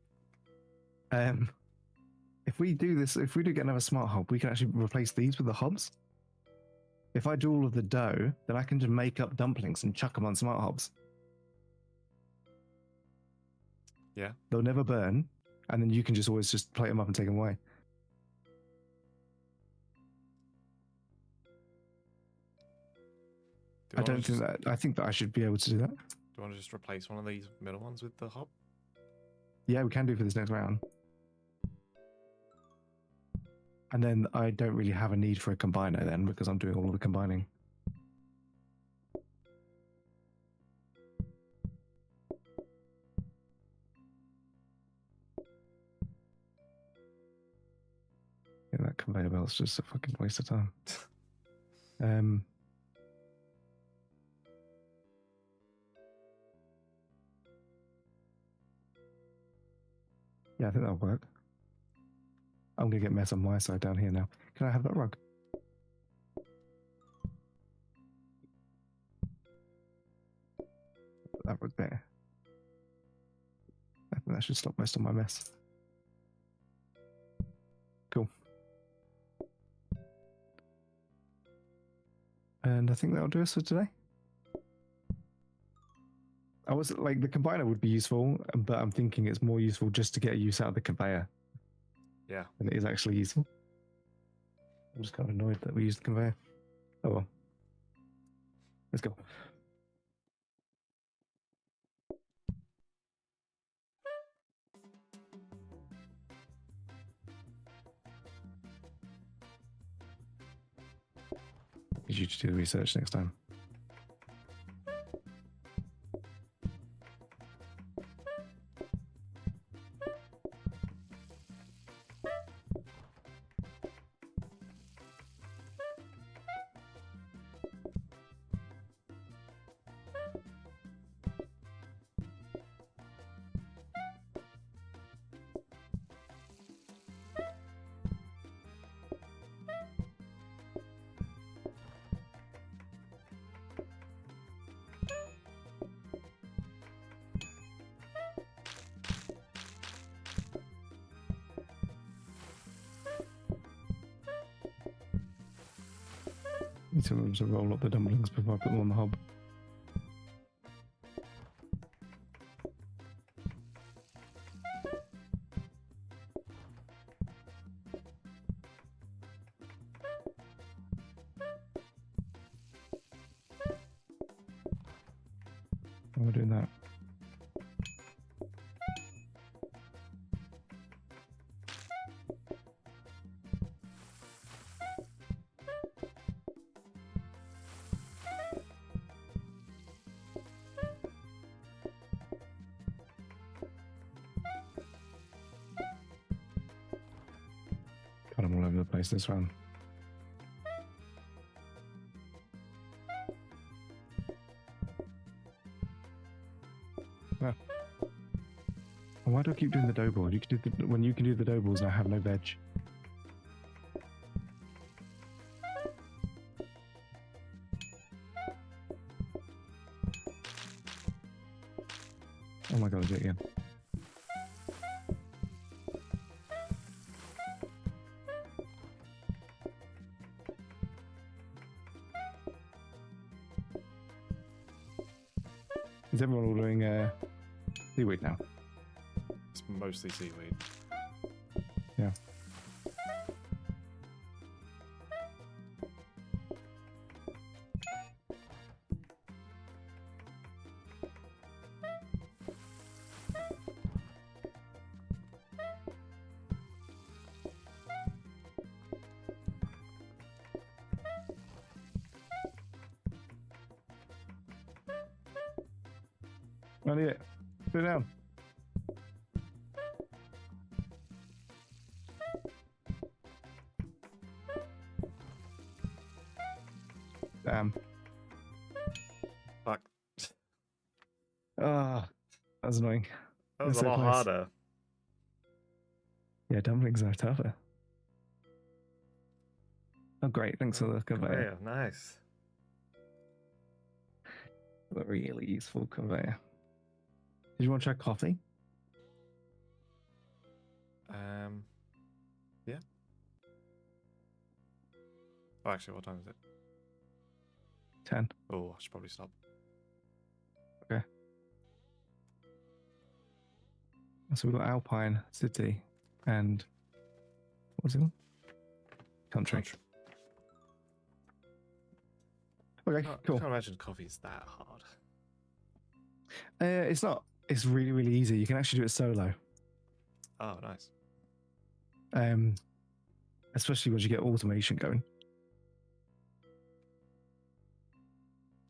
If we do this, if we do get another smart hob, we can actually replace these with the hobs. If I do all of the dough, then I can just make up dumplings and chuck them on smart hobs. Yeah. They'll never burn, and then you can just always just plate them up and take them away. I don't think that. I think that I should be able to do that. Do you want to just replace one of these middle ones with the hob? Yeah, we can do for this next round. And then I don't really have a need for a combiner then because I'm doing all of the combining. Yeah, that conveyor belt's just a fucking waste of time. Yeah, I think that'll work. I'm going to get mess on my side down here now. Can I have that rug? That rug there. I think that should stop most of my mess. Cool. And I think that'll do us for today. I was like, the combiner would be useful, but I'm thinking it's more useful just to get a use out of the conveyor. Yeah. And it is actually useful. I'm just kind of annoyed that we used the conveyor. Oh well. Let's go. Need you to do the research next time. Need to roll up the dumplings before I put them on the hob. How am I doing that? God, I'm all over the place this round. Ah. Why do I keep doing the dough ball? You can do the, when you can do the dough balls and I have no veg. Oh my god, I did it again. Is everyone ordering seaweed now? It's mostly seaweed. Yeah. Not it. Put it down. Damn. Fuck. Ah, that was annoying. That was That's a so lot close. harder. Yeah, dumplings are tougher. Oh, great. Thanks for the conveyor. Nice. A really useful conveyor. Did you want to try coffee? Yeah. Oh, actually, what time is it? 10. Oh, I should probably stop. Okay. So we've got Alpine, City, and what's it called? Country. Okay, cool. I can't imagine coffee's that hard. It's not. It's really, really easy. You can actually do it solo. Oh, nice. Especially once you get automation going.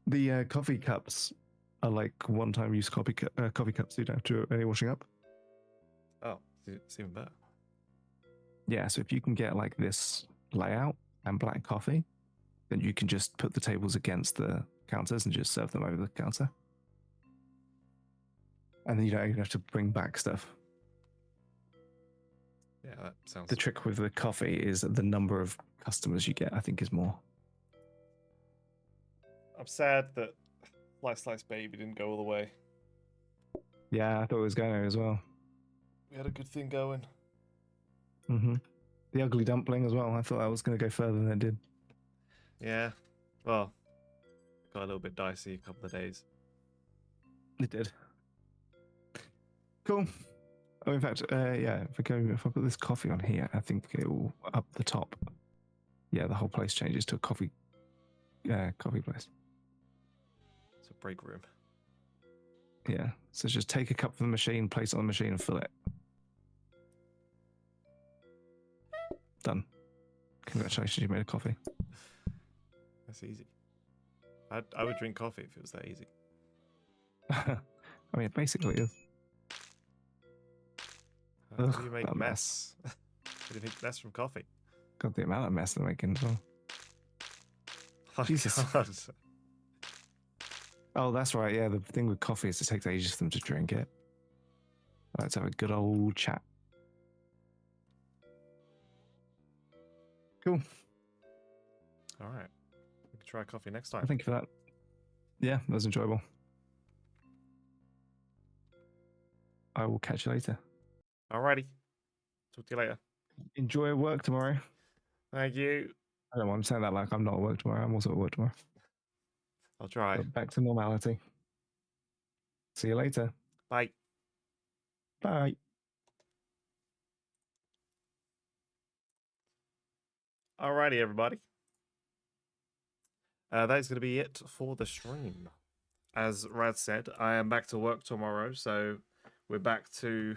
The coffee cups are like one-time use coffee cups. You don't have to do any washing up. Oh, it's even better. Yeah, so if you can get like this layout and black coffee, then you can just put the tables against the counters and just serve them over the counter. And then you don't even have to bring back stuff. Yeah, that sounds... The trick with the coffee is that the number of customers you get, I think, is more. I'm sad that Slice Baby didn't go all the way. Yeah, I thought it was going to as well. We had a good thing going. Mm-hmm. The ugly dumpling as well. I thought that was going to go further than it did. Yeah. Well, got a little bit dicey a couple of days. It did. Cool. Oh, in fact, yeah, if I put this coffee on here, I think it will up the top. Yeah, the whole place changes to a coffee place. It's a break room. Yeah, so just take a cup from the machine, place it on the machine, and fill it. Done. Congratulations, you made a coffee. That's easy. I would drink coffee if it was that easy. I mean, it basically is. How Ugh, do you make that mess? How do you make mess from coffee? God, the amount of mess they're making as well. Oh, Jesus. God. Oh, that's right. Yeah, the thing with coffee is it takes ages for them to drink it. Let's have a good old chat. Cool. All right. We can try coffee next time. Thank you for that. Yeah, that was enjoyable. I will catch you later. Alrighty. Talk to you later. Enjoy work tomorrow. Thank you. I don't want to say that like I'm not at work tomorrow. I'm also at work tomorrow. I'll try. But back to normality. See you later. Bye. Bye. Alrighty, everybody. That is going to be it for the stream. As Rad said, I am back to work tomorrow, so we're back to...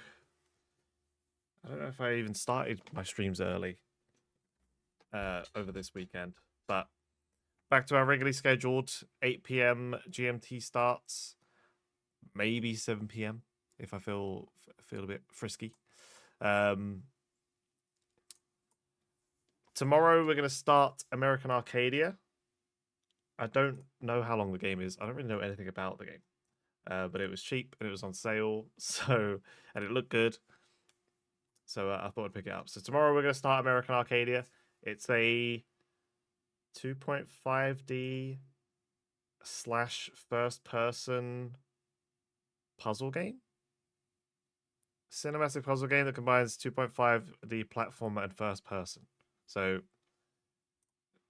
I don't know if I even started my streams early over this weekend, but back to our regularly scheduled 8 p.m. GMT starts, maybe 7 p.m. if I feel a bit frisky. Tomorrow we're going to start American Arcadia. I don't know how long the game is. I don't really know anything about the game, but it was cheap and it was on sale, and it looked good. So I thought I'd pick it up. So tomorrow we're going to start American Arcadia. It's a 2.5D / first-person puzzle game. Cinematic puzzle game that combines 2.5D platformer and first-person. So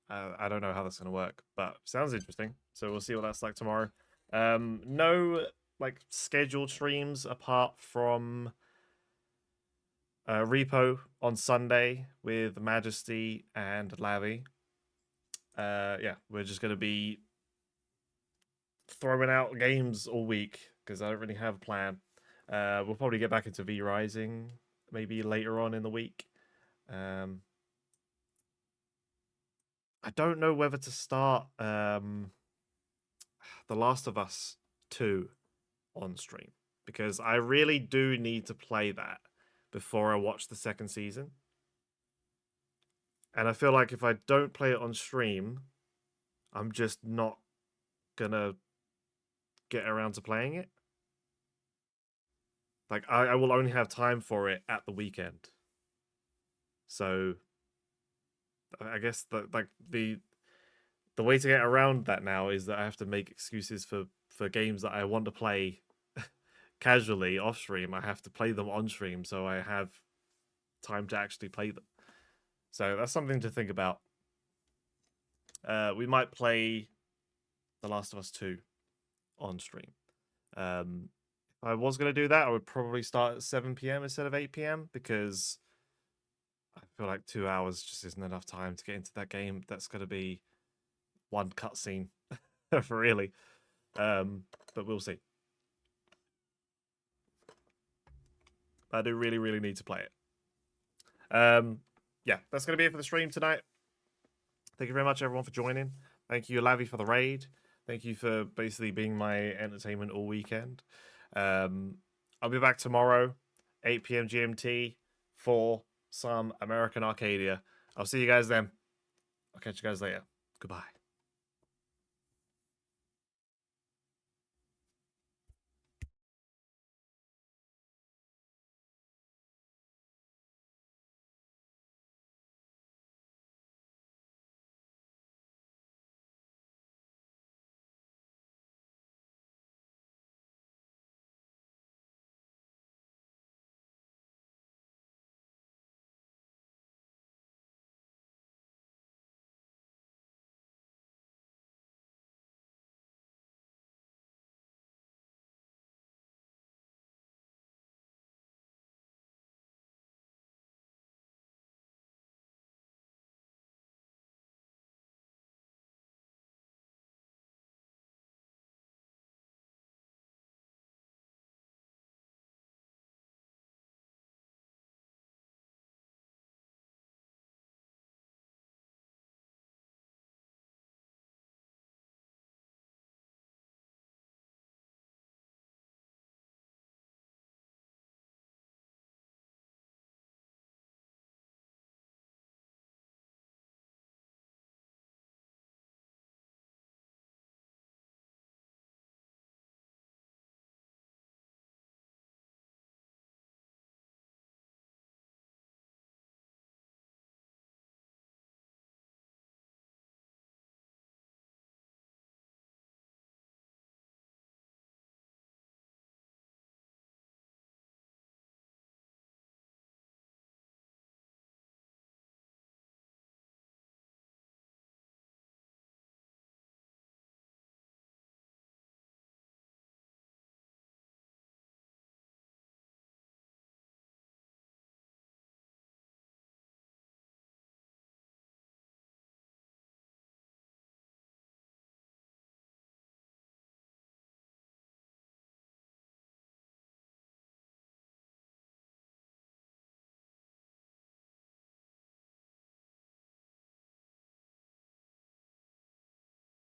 I don't know how that's going to work, but sounds interesting. So we'll see what that's like tomorrow. No like scheduled streams apart from Repo on Sunday with Majesty and Lavi. Yeah, we're just going to be throwing out games all week because I don't really have a plan. We'll probably get back into V Rising maybe later on in the week. I don't know whether to start The Last of Us 2 on stream because I really do need to play that before I watch the second season. And I feel like if I don't play it on stream, I'm just not gonna get around to playing it. Like I will only have time for it at the weekend. So I guess the way to get around that now is that I have to make excuses for games that I want to play casually off stream. I have to play them on stream so I have time to actually play them. So that's something to think about. We might play The Last of Us 2 on stream. If I was going to do that, I would probably start at 7 p.m. instead of 8 p.m. because I feel like 2 hours just isn't enough time to get into that game. That's going to be one cutscene, really. But we'll see. I do really, really need to play it. Yeah, that's going to be it for the stream tonight. Thank you very much, everyone, for joining. Thank you, Lavi, for the raid. Thank you for basically being my entertainment all weekend. I'll be back tomorrow, 8 p.m. GMT, for some American Arcadia. I'll see you guys then. I'll catch you guys later. Goodbye.